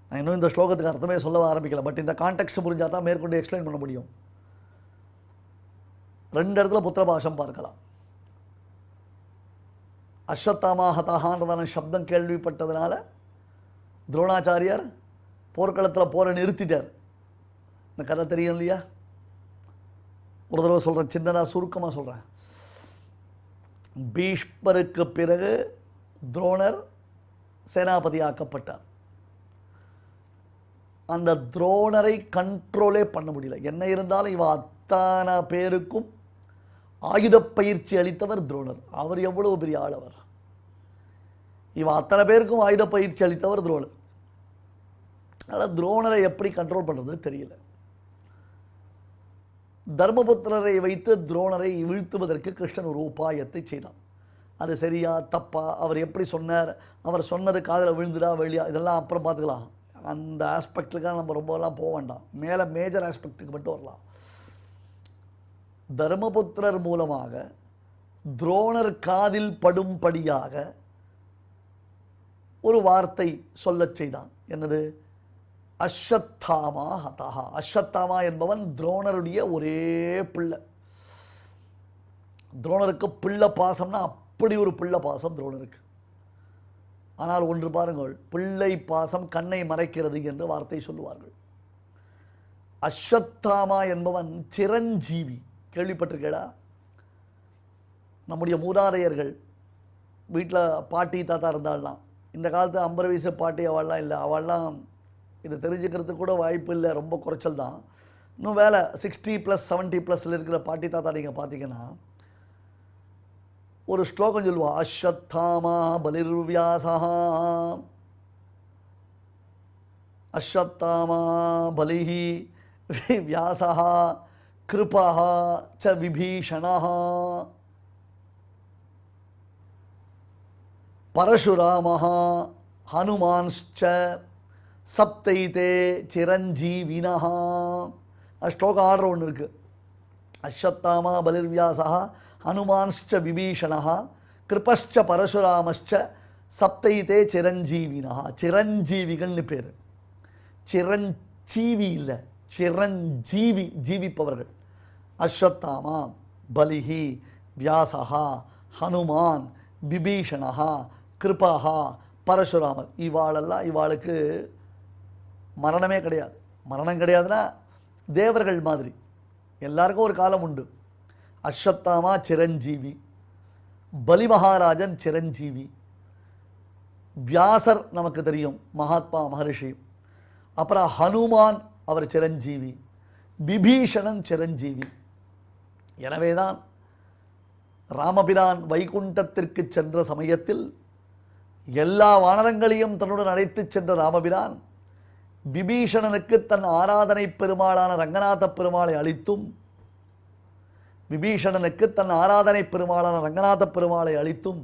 நான் இன்னும் இந்த ஸ்லோகத்துக்கு அர்த்தமே சொல்ல ஆரம்பிக்கல. பட் இந்த கான்டெக்ட் புரிஞ்சால் தான் மேற்கொண்டு எக்ஸ்பிளைன் பண்ண முடியும். 2 இடத்துல புத்திர பாசம் பார்க்கலாம். அஸ்வத்தாமா ஹதான்றதான சப்தம் கேள்விப்பட்டதுனால துரோணாச்சாரியார் போர்க்களத்தில் போரை நிறுத்திட்டார். இந்த கதை தெரியும் இல்லையா? ஒரு தடவை சொல்கிறேன், சின்னதாக சுருக்கமாக சொல்கிறேன். பீஷ்மருக்கு பிறகு துரோணர் சேனாபதி ஆக்கப்பட்டார். அந்த துரோணரை கண்ட்ரோலே பண்ண முடியல. என்ன இருந்தாலும் இவன் அத்தனை பேருக்கும் ஆயுத பயிற்சி அளித்தவர் துரோணர். அவர் எவ்வளவு பெரிய ஆளவர்! இவன் அத்தனை பேருக்கும் ஆயுத பயிற்சி அளித்தவர் துரோணர். அதனால் துரோணரை எப்படி கண்ட்ரோல் பண்ணுறது தெரியல. தர்மபுத்திரரை வைத்து துரோணரை வீழ்த்துவதற்கு கிருஷ்ணன் ஒரு உபாயத்தை செய்தான். அது சரியா தப்பா, அவர் எப்படி சொன்னார், அவர் சொன்னது காதில் விழுந்துடா வெளியா, இதெல்லாம் அப்புறம் பார்த்துக்கலாம். அந்த ஆஸ்பெக்டுக்காக நம்ம ரொம்பலாம் போக வேண்டாம். மேலே மேஜர் ஆஸ்பெக்டுக்கு மட்டும் வரலாம். தர்மபுத்திரர் மூலமாக துரோணர் காதில் படும்படியாக ஒரு வார்த்தை சொல்லச் செய்தான். என்னது? அஸ்வத்தாமா ஹதஹா. அஸ்வத்தாமா என்பவன் துரோணருடைய ஒரே பிள்ளை. துரோணருக்கு பிள்ளை பாசம்னா அப்படி ஒரு பிள்ளை பாசம் துரோணருக்கு. ஆனால் ஒன்று பாருங்கள், பிள்ளை பாசம் கண்ணை மறைக்கிறது என்று வார்த்தை சொல்லுவார்கள். அஸ்வத்தாமா என்பவன் சிரஞ்சீவி. கேள்விப்பட்டிருக்கேடா? நம்முடைய மூதாதையர்கள் வீட்டில் பாட்டி தாத்தா இருந்தாலாம். இந்த காலத்து 50 வயசு பாட்டி அவள்லாம் இல்லை. அவள்லாம் இதை தெரிஞ்சுக்கிறதுக்கு கூட வாய்ப்பு இல்லை, ரொம்ப குறைச்சல் தான். இன்னும் வேலை 60+, 70+ல் இருக்கிற பாட்டி தாத்தா நீங்கள் பார்த்தீங்கன்னா ஒரு ஸ்லோகம் சொல்லுவா, அஸ்வத்தாமா பலிர்வியாசா, அஸ்வத்தாமா பலிஹி வியாசா கிருபா ச விபீஷணா பரசுராமஹ ஹனுமான்ஸ்ச சப்தைதே சிரஞ்சீவினஹ. ஸ்லோகம் ஆர்டர் ஒன்று இருக்குது. அஸ்வத்தாமா பலிர்வியாசா ஹனுமான்ஸ்ச விபீஷணா கிருபஸ்ச பரசுராமஸ்ச சப்தைதே சிரஞ்சீவினா. சிரஞ்சீவிகள்னு பேர். சிரஞ்சீவி இல்லை, சிரஞ்சீவி, ஜீவிப்பவர்கள். அஸ்வத்தாமா, பலிஹி, வியாசா, ஹனுமான், விபீஷணா, கிருபா, பரசுராமர். இவாளுக்கு மரணமே கிடையாது. மரணம் கிடையாதுன்னா தேவர்கள் மாதிரி எல்லாருக்கும் ஒரு காலம் உண்டு. அஸ்வத்தாமா சிரஞ்சீவி, பலி மகாராஜன் சிரஞ்சீவி, வியாசர் நமக்கு தெரியும் மகாத்மா மகரிஷி, அப்புறம் ஹனுமான் அவர் சிரஞ்சீவி, விபீஷணன் சிரஞ்சீவி. எனவேதான் ராமபிரான் வைகுண்டத்திற்கு சென்ற சமயத்தில் எல்லா வானரங்களையும் தன்னுடன் அழைத்துச் சென்ற ராமபிரான் விபீஷணனுக்கு தன் ஆராதனை பெருமாளான ரங்கநாத பெருமாளை அளித்தும், விபீஷணனுக்கு தன் ஆராதனை பெருமாளான ரங்கநாத பெருமாளை அளித்தும்,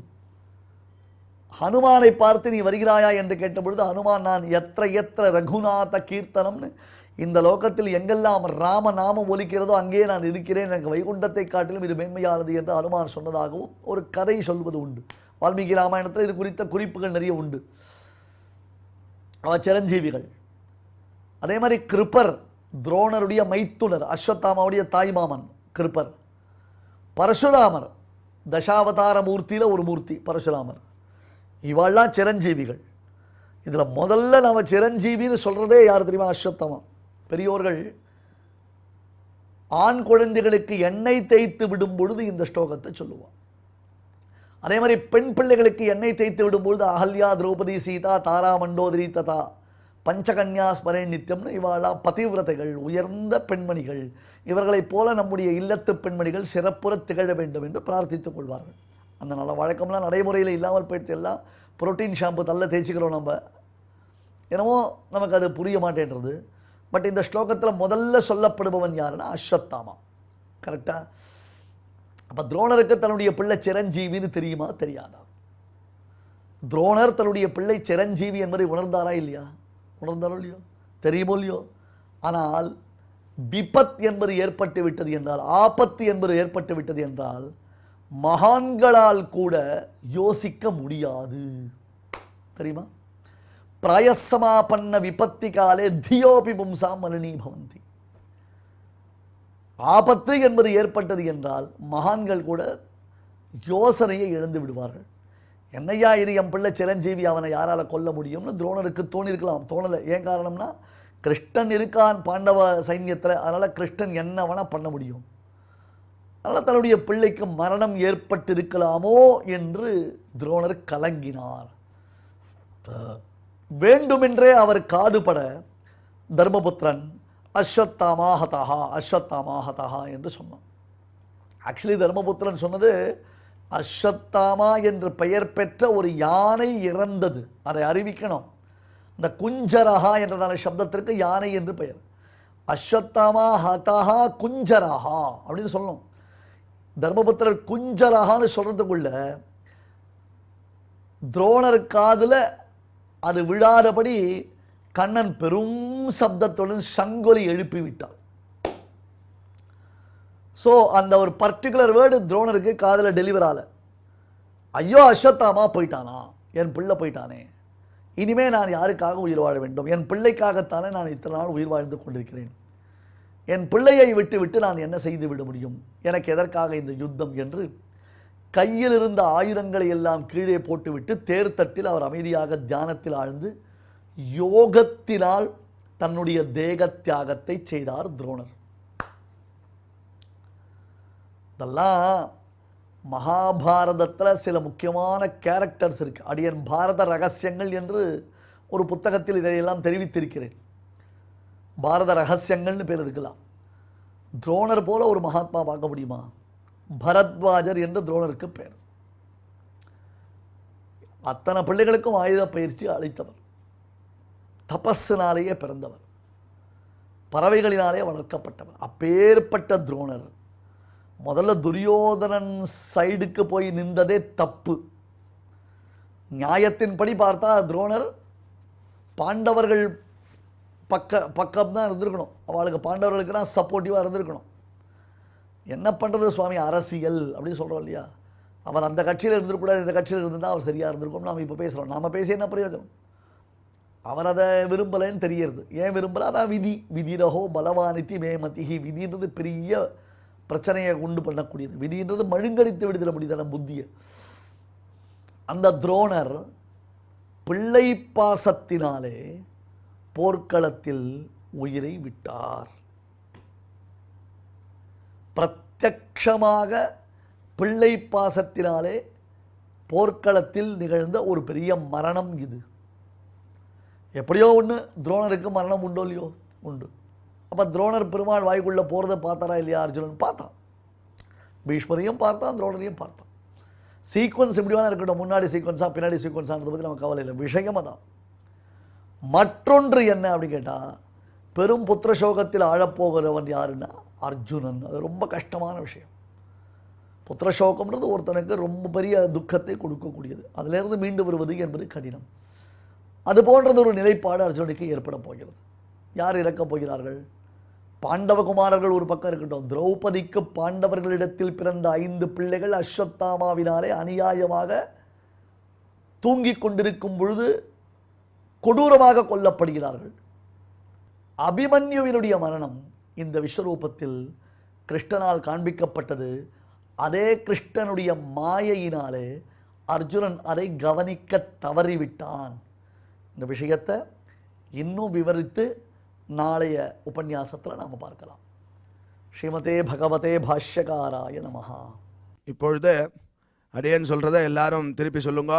ஹனுமானை பார்த்து நீ வருகிறாயா என்று கேட்டபொழுது ஹனுமான் நான் எத்திர ரகுநாத கீர்த்தனம்னு இந்த லோகத்தில் எங்கெல்லாம் ராம நாமம் ஒலிக்கிறதோ அங்கே நான் இருக்கிறேன், எனக்கு வைகுண்டத்தை காட்டிலும் இது மேன்மையானது என்று ஹனுமான் சொன்னதாகவும் ஒரு கதை சொல்வது உண்டு. வால்மீகி ராமாயணத்தில் இது குறித்த குறிப்புகள் நிறைய உண்டு. அவ சிரஞ்சீவிகள். அதே மாதிரி கிருப்பர் துரோணருடைய மைத்துனர், அஸ்வத்தாமாவுடைய தாய்மாமன் கிருப்பர். பரசுராமர் தசாவதார மூர்த்தியில் ஒரு மூர்த்தி பரசுராமர். இவாள்லாம் சிரஞ்சீவிகள். இதில் முதல்ல நம்ம சிரஞ்சீவின்னு சொல்கிறதே யார் தெரியுமா? அஸ்வத்தாமா. பெரியோர்கள் ஆண் குழந்தைகளுக்கு எண்ணெய் தேய்த்து விடும் பொழுது இந்த ஸ்லோகத்தை சொல்லுவான். அதே மாதிரி பெண் பிள்ளைகளுக்கு எண்ணெய் தேய்த்து விடும்பொழுது அகல்யா, திரௌபதி, சீதா, தாரா, மண்டோதரி, ததா பஞ்சகன்யா ஸ்மரே நித்தியம்னு இவாளா பதிவிரதைகள், உயர்ந்த பெண்மணிகள். இவர்களைப் போல நம்முடைய இல்லத்து பெண்மணிகள் சிறப்புற திகழ வேண்டும் என்று பிரார்த்தித்துக் கொள்வார்கள். அந்த நல்ல வழக்கம்லாம் நடைமுறையில் இல்லாமல் போயிடுத்து. எல்லாம் புரோட்டீன் ஷாம்பு தள்ள தேய்ச்சிக்கிறோம் நம்ம. என்னமோ நமக்கு அது புரிய மாட்டேன்றது. பட் இந்த ஸ்லோகத்தில் முதல்ல சொல்லப்படுபவன் யாருன்னா அஸ்வத்தாமா. கரெக்டா? அப்போ துரோணருக்கு தன்னுடைய பிள்ளை சிரஞ்சீவின்னு தெரியுமா தெரியாதா? துரோணர் தன்னுடைய பிள்ளை சிரஞ்சீவி என்பதை உணர்ந்தாரா இல்லையா? உணர்ந்தாரோ இல்லையோ? தெரியுமோ இல்லையோ? ஆனால் விபத் என்பது ஏற்பட்டு விட்டது என்றால், ஆபத்து என்பது ஏற்பட்டு விட்டது என்றால் மகான்களால் கூட யோசிக்க முடியாது. தெரியுமா? பிராயசமாபன்ன விபத்தி காலே தியோபி பும்சாம் மலினீ பவந்தி. ஆபத்து என்பது ஏற்பட்டது என்றால் மகான்கள் கூட யோசனையை இழந்து விடுவார்கள். என்னையா இது என் பிள்ளை சிரஞ்சீவி, அவனை யாரால கொல்ல முடியும்னு துரோணருக்கு தோணிருக்கலாம். தோணலை. ஏன் காரணம்னா கிருஷ்ணன் இருக்கான் பாண்டவ சைன்யத்தில். அதனால் கிருஷ்ணன் என்ன வேணா பண்ண முடியும். அதனால் தன்னுடைய பிள்ளைக்கு மரணம் ஏற்பட்டிருக்கலாமோ என்று துரோணர் கலங்கினார். வேண்டுமென்றே அவர் காதுபட தர்மபுத்திரன் அஸ்வத்தாமா ஹதஹா, அஸ்வத்தாமா ஹதஹா என்று சொன்னான். ஆக்சுவலி தர்மபுத்திரன் சொன்னது அஸ்வத்தாமா என்று பெயர் பெற்ற ஒரு யானை இறந்தது, அதை அறிவிக்கணும். இந்த குஞ்சரஹா என்றதான சப்தத்திற்கு யானை என்று பெயர். அஸ்வத்தாமா ஹதஹா குஞ்சரஹா அப்படின்னு சொல்லணும். தர்மபுத்திரர் குஞ்சரஹான்னு சொல்றதுக்குள்ள துரோணர் காதில் அது விழாதபடி கண்ணன் பெரும் சப்தத்துடன் சங்கொலி எழுப்பிவிட்டார். ஸோ அந்த ஒரு பர்டிகுலர் வேர்டு துரோணருக்கு காதில் டெலிவர் ஆகல. ஐயோ அஸ்வத்தாமா போயிட்டானா, என் பிள்ளை போயிட்டானே, இனிமே நான் யாருக்காக உயிர் வாழ வேண்டும்? என் பிள்ளைக்காகத்தானே நான் இத்தனை நாள் உயிர் வாழ்ந்து கொண்டிருக்கிறேன். என் பிள்ளையை விட்டு விட்டு நான் என்ன செய்து விட முடியும்? எனக்கு எதற்காக இந்த யுத்தம் என்று கையில் இருந்த ஆயுதங்களை எல்லாம் கீழே போட்டுவிட்டு தேர்தட்டில் அவர் அமைதியாக தியானத்தில் ஆழ்ந்து யோகத்தினால் தன்னுடைய தேக தியாகத்தை செய்தார் துரோணர். இதெல்லாம் மகாபாரதத்தில் சில முக்கியமான கேரக்டர்ஸ் இருக்கு. அடியன் பாரத ரகசியங்கள் என்று ஒரு புத்தகத்தில் இதையெல்லாம் தெரிவித்திருக்கிறேன். பாரத ரகசியங்கள்னு பேர் இருக்கலாம். துரோணர் போல ஒரு மகாத்மா பார்க்க முடியுமா? பரத்வாஜர் என்று துரோணருக்கு பேர். அத்தனை பிள்ளைகளுக்கும் ஆயுத பயிற்சி அளித்தவர், தபஸினாலேயே பிறந்தவர், பறவைகளினாலே வளர்க்கப்பட்டவர். அப்பேற்பட்ட துரோணர் முதல்ல துரியோதனன் சைடுக்கு போய் நின்றதே தப்பு. நியாயத்தின்படி பார்த்தா துரோணர் பாண்டவர்கள் பக்கம்தான் இருந்திருக்கணும். அவளுக்கு பாண்டவர்களுக்கு தான் சப்போர்ட்டிவாக இருந்திருக்கணும். என்ன பண்ணுறது சுவாமி, அரசியல் அப்படின்னு சொல்கிறோம் இல்லையா? அவர் அந்த கட்சியில் இருந்திருக்கூடாது, இந்த கட்சியில் இருந்திருந்தால் அவர் சரியாக இருந்திருக்கும். நாம் இப்போ பேசுகிறோம். நாம் பேசி என்ன பிரயோஜனம்? அவர் அதை விரும்பலைன்னு தெரிகிறது. ஏன் விரும்பல? அதான் விதி. விதிரஹோ பலவானித்தி மேமதிஹி. விதின்றது பெரிய பிரச்சனையை உண்டு பண்ணக்கூடியது. விதின்றது மழுங்கடித்து விடுதலை முடியுது புத்தியை. அந்த துரோணர் பிள்ளை பாசத்தினாலே போர்க்களத்தில் உயிரை விட்டார். பிரத்யக்ஷமாக பிள்ளை பாசத்தினாலே போர்க்களத்தில் நிகழ்ந்த ஒரு பெரிய மரணம் இது. எப்படியோ ஒன்று துரோணருக்கு மரணம் உண்டோ இல்லையோ? உண்டு. அப்போ துரோணர் பெருமாள் வாய்க்குள்ளே போகிறத பார்த்தாரா இல்லையா? அர்ஜுனன் பார்த்தான். பீஷ்மரையும் பார்த்தான், துரோணரையும் பார்த்தான். சீக்வன்ஸ் எப்படி வேணா இருக்கட்டும், முன்னாடி சீக்வன்ஸாக பின்னாடி சீக்வன்ஸான்றதை பற்றி நம்ம கவலை இல்லை, விஷயமாக தான். மற்றொன்று என்ன அப்படின்னு கேட்டால், பெரும் புத்திர சோகத்தில் ஆழப்போகிறவன் யாருன்னா அர்ஜுனன். அது ரொம்ப கஷ்டமான விஷயம். புத்திர சோகம்ன்றது ஒருத்தனுக்கு ரொம்ப பெரிய துக்கத்தை கொடுக்கக்கூடியது. அதிலிருந்து மீண்டு வருவது என்பது கடினம். அது போன்றது ஒரு நிலைப்பாடு அர்ஜுனுக்கு ஏற்பட போகிறது. யார் இறக்கப் போகிறார்கள்? பாண்டவகுமாரர்கள் ஒரு பக்கம் இருக்கட்டும். திரௌபதிக்கு பாண்டவர்களிடத்தில் பிறந்த 5 பிள்ளைகள் அஸ்வத்தாமாவினாலே அநியாயமாக தூங்கிக் கொண்டிருக்கும் பொழுது கொடூரமாக கொல்லப்படுகிறார்கள். அபிமன்யுவினுடைய மரணம் இந்த விஸ்வரூபத்தில் கிருஷ்ணனால் காண்பிக்கப்பட்டது. அதே கிருஷ்ணனுடைய மாயையினாலே அர்ஜுனன் அதை கவனிக்க தவறிவிட்டான். இந்த விஷயத்தை இன்னும் விவரித்து நாளைய உபன்யாசத்தில் நாம் பார்க்கலாம். ஸ்ரீமதே பகவதே பாஷ்யகாராய நமஹா. இப்பொழுது அடியேன் சொல்றதை எல்லாரும் திருப்பி சொல்லுங்க.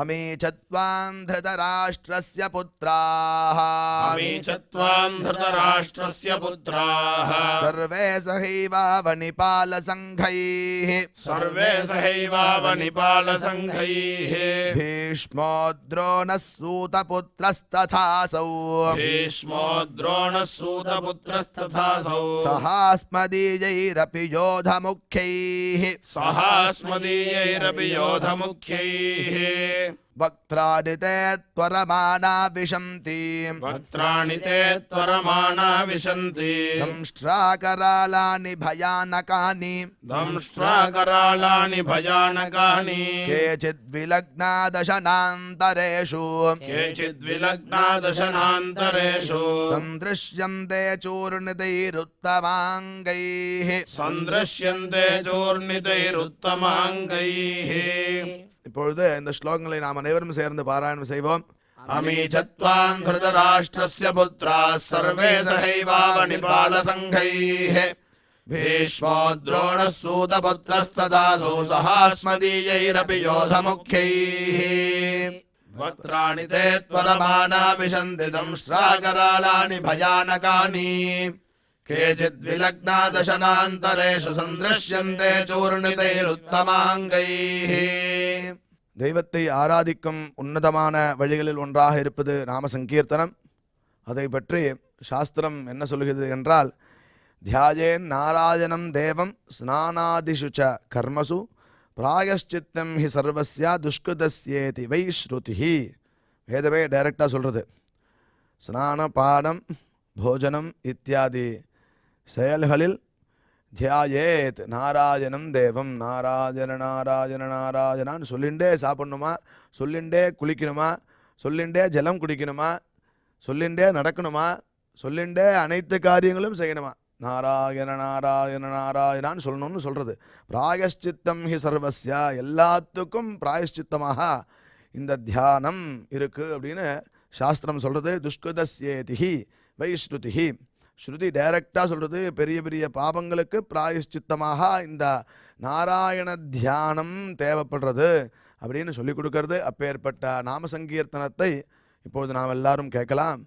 அமீ சத்வாம் திருதராஷ்டிரஸ்ய புத்ராः அமீ சத்வாம் திருதராஷ்டிரஸ்ய புத்ராः சர்வே சஹைவாவனிபால சங்கைः சர்வே சஹைவாவனிபால சங்கைः பீஷ்மோ த்ரோணः சூதபுத்ரஸ்ததாசௌ பீஷ்மோ த்ரோணः சூதபுத்ரஸ்ததாசௌ சஹாஸ்மதீயைரபி யோதமுख्यैः சஹாஸ்மதீயைரபி யோதமுख्यैः வக்த்ராணி தே த்வரமாணா விஷந்தி வக்த்ராணி தே த்வரமாணா விஷந்தி தம்ஷ்ட்ராகராளானி பயானகானி தம்ஷ்ட்ராகராளானி பயானகானி கேசித் விலக்னா தசனாந்தரேஷு கேசித் விலக்னா தசனாந்தரேஷு சந்திருஷ்யந்தே சூர்ணிதைருத்தமாங்கைः சந்திருஷ்யந்தே சூர்ணிதைருத்தமாங்கைः. இப்பொழுது இந்த ஸ்லோகங்களை நாம் அனைவரும் சேர்ந்து பாராயணம் செய்வோம். அமீ சத்வாங் கிருதராஷ்டிரஸ்ய புத்ராः சர்வே சஹைவாவனிபால சங்கைः பீஷ்மோ த்ரோணः சூதபுத்ரஸ்ததாசௌ சஹாஸ்மதீயைரபி யோதமுख्यैः வக்த்ராணி தே த்வரமாணா விஷந்தி தம்ஷ்ட்ராகராளானி பயானகானி கேசித் விலக்னா தசனாந்தரேஷு சந்திருஷ்யந்தே சூர்ணிதைருத்தமாங்கைः. தெய்வத்தை ஆராதிக்கும் உன்னதமான வழிகளில் ஒன்றாக இருப்பது நாம சங்கீர்த்தனம். அதை பற்றி சாஸ்திரம் என்ன சொல்கிறது என்றால், தியாயேன் நாராயணம் தேவம் ஸ்நானாதிஷு ச கர்மசு பிராயஷ்சித்தம் ஹி சர்வஸ்ய துஷ்கிருதஸ்யேதி வை ஸ்ருதிஹி. வேதமே டைரக்டாக சொல்கிறது. ஸ்நான பானம் போஜனம் இத்தியாதி செயல்களில் தியாயேத் நாராயணம் தேவம், நாராயண நாராயண நாராயணான்னு சொல்லிண்டே சாப்பிடணுமா, சொல்லிண்டே குளிக்கணுமா, சொல்லிண்டே ஜலம் குடிக்கணுமா, சொல்லிண்டே நடக்கணுமா, சொல்லிண்டே அனைத்து காரியங்களும் செய்யணுமா, நாராயண நாராயண நாராயணான்னு சொல்லணும்னு சொல்கிறது. பிராயஷ்சித்தம் ஹி சர்வஸ்யா, எல்லாத்துக்கும் பிராயஷ்சித்தமாக இந்த தியானம் இருக்குது அப்படின்னு சாஸ்திரம் சொல்கிறது. துஷ்கிருதஸ்யேதிஹி வைஸ்ருதிஹி, ஸ்ருதி டைரக்டாக சொல்கிறது. பெரிய பெரிய பாபங்களுக்கு பிராயஷ்சித்தமாக இந்த நாராயண தியானம் தேவைப்படுறது அப்படின்னு சொல்லி கொடுக்கறது. அப்பேற்பட்ட நாம சங்கீர்த்தனத்தை இப்போது நாம் எல்லாரும் கேட்கலாம்.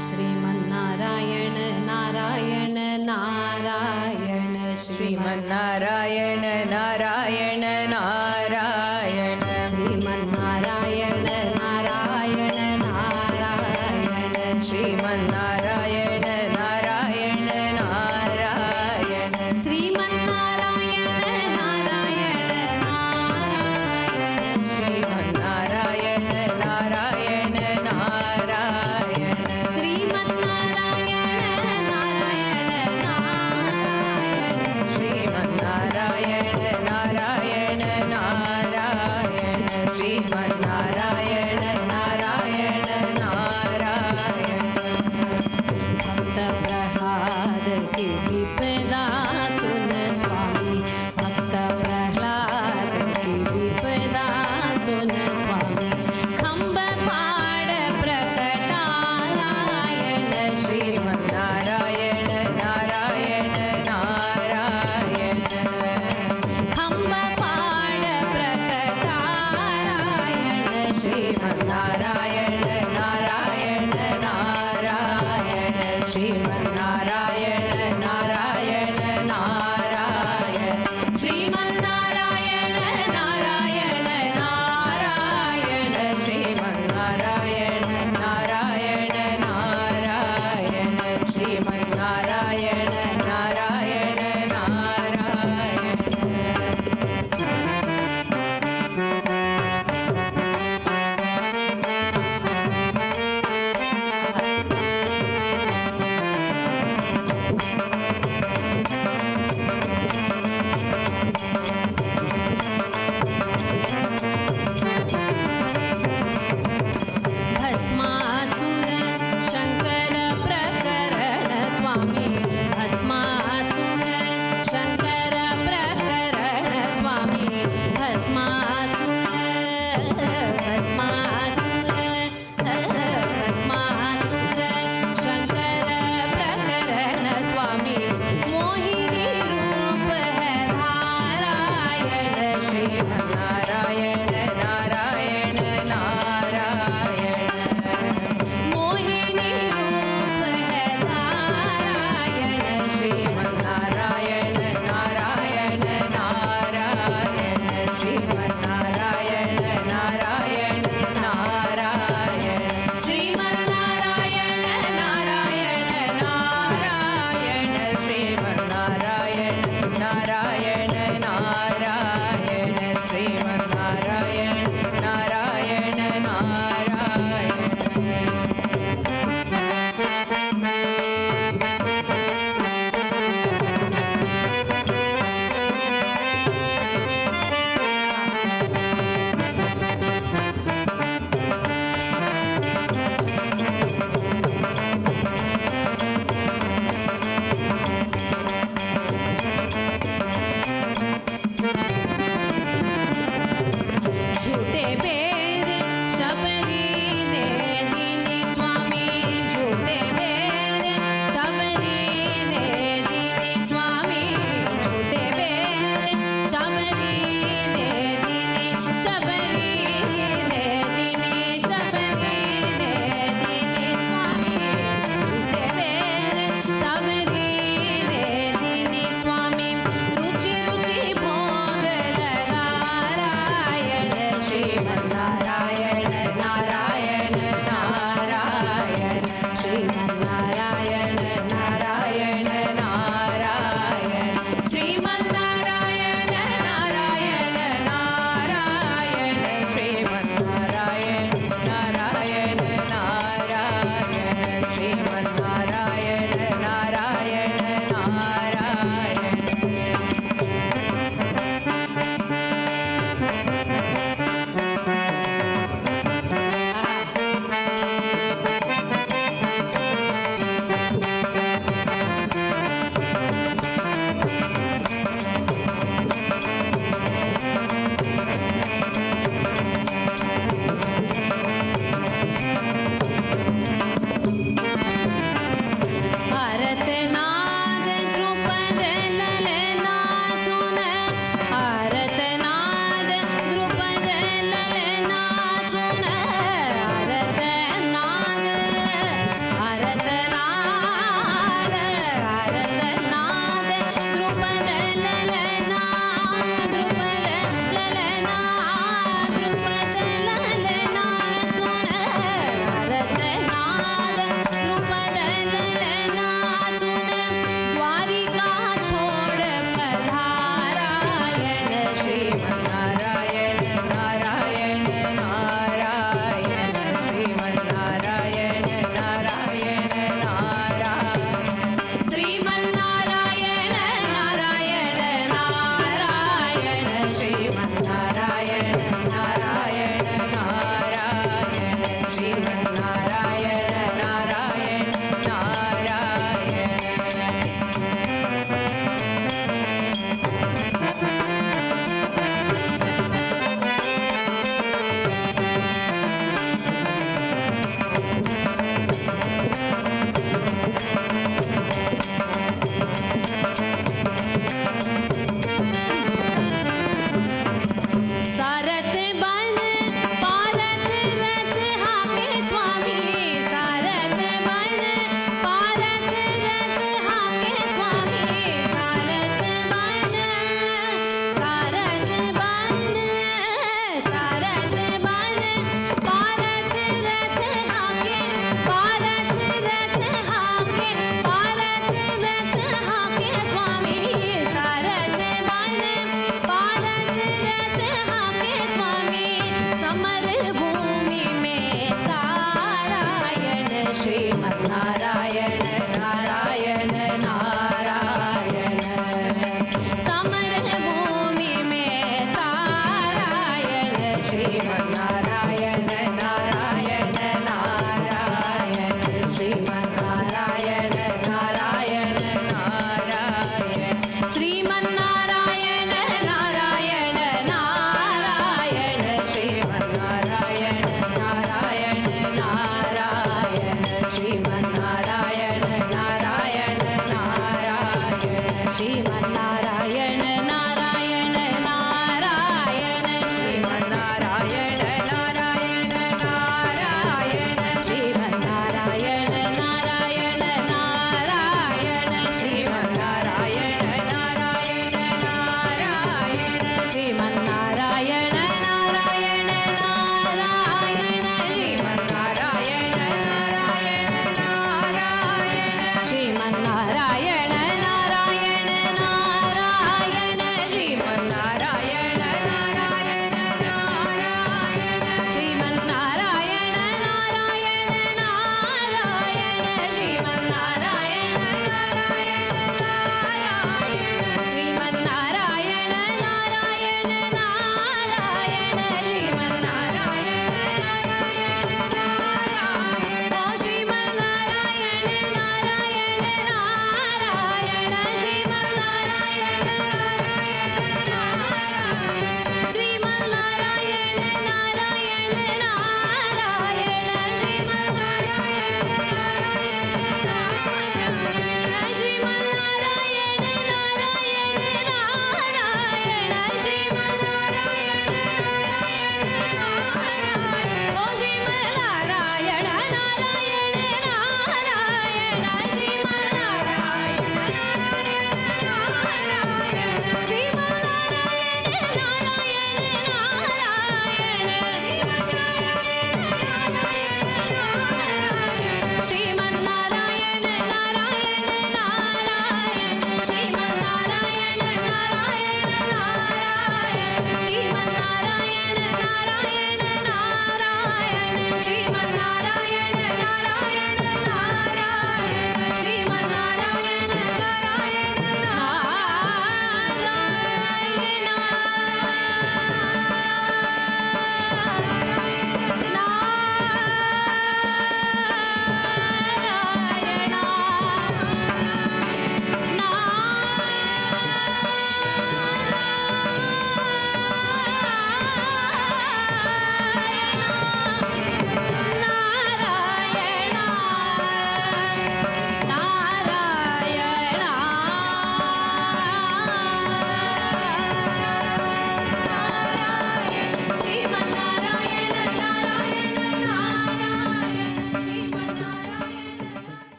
श्रीमन्नारायण नारायण नारायण श्रीमन्नारायण नारायण नारायण श्रीमन्नारायण नारायण नारायण श्रीमन्नारायण नारायण नारायण श्रीमन्नारायण नारायण नारायण श्रीमन्नारायण नारायण नारायण श्रीमन्नारायण नारायण नारायण श्रीमन्नारायण नारायण नारायण श्रीमन्नारायण नारायण नारायण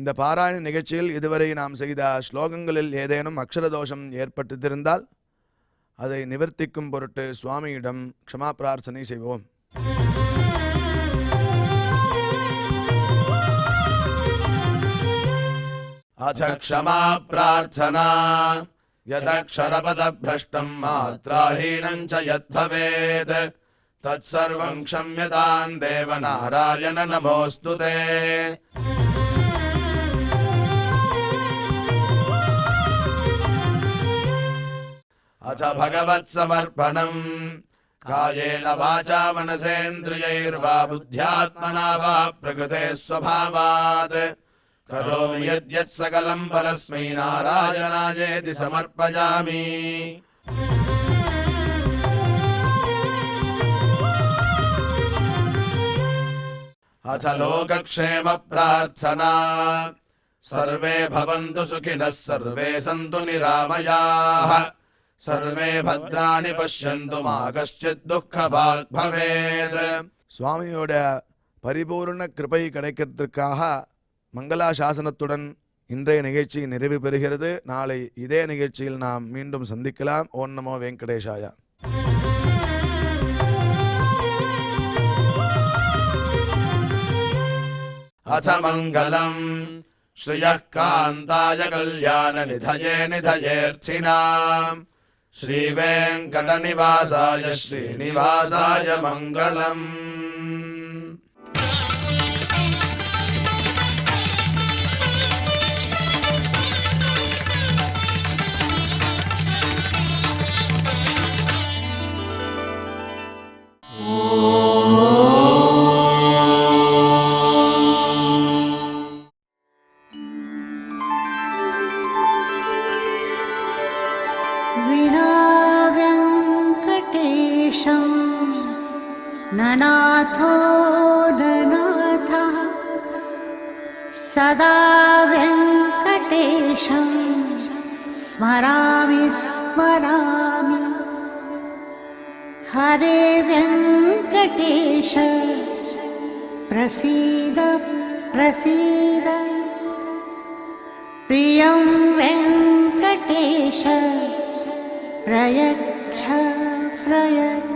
இந்த பாராயண நிகழ்ச்சியில் இதுவரை நாம் செய்த ஸ்லோகங்களில் ஏதேனும் அக்ஷர தோஷம் ஏற்பட்டிருந்தால் அதை நிவர்த்திக்கும் பொருட்டு சுவாமியிடம் க்ஷமா பிரார்த்தனை செய்வோம். अथ क्षमा प्रार्थना यदक्षरपदभ्रष्टं मात्राहीनं च यद्भवेत् तत्सर्वं क्षम्यतां देवनारायण नमोऽस्तु ते। अथ भगवत्समर्पणम् कायेन वाचा मनसेन्द्रियैर्वा बुद्ध्यात्मना वा प्रकृते स्वभावात् करोमि यद्यत् सकलं परस्मै नारायणायेति समर्पयामि। अथ लोकक्षेम प्रार्थना सर्वे भवन्तु सुखिनः सर्वे सन्तु निरामयाः सर्वे भद्राणि पश्यन्तु मा कश्चित् दुःखभाग् भवेत्. சுவாமியோட பரிபூர்ண கிருபை கிடைக்கிறதுக்காக மங்களாசாசனத்துடன் இன்றைய நிகழ்ச்சி நிறைவு பெறுகிறது. நாளை இதே நிகழ்ச்சியில் நாம் மீண்டும் சந்திக்கலாம். ஓம் நமோ வெங்கடேஷாய. अथ मङ्गलम् श्रियः कान्ताय कल्याणनिधये निधयेऽर्थिनाम् श्रीवेङ्कटनिवासाय श्रीनिवासाय मङ्गलम्. विनाव्यङ्कटेशं ननाथो ननाथः सदा व्यङ्कटेशं स्मरामि स्मरामि हरे व्यङ्कटेश प्रसीद प्रसीद प्रियं वेङ्कटेश प्रयच्छ प्रयच्छ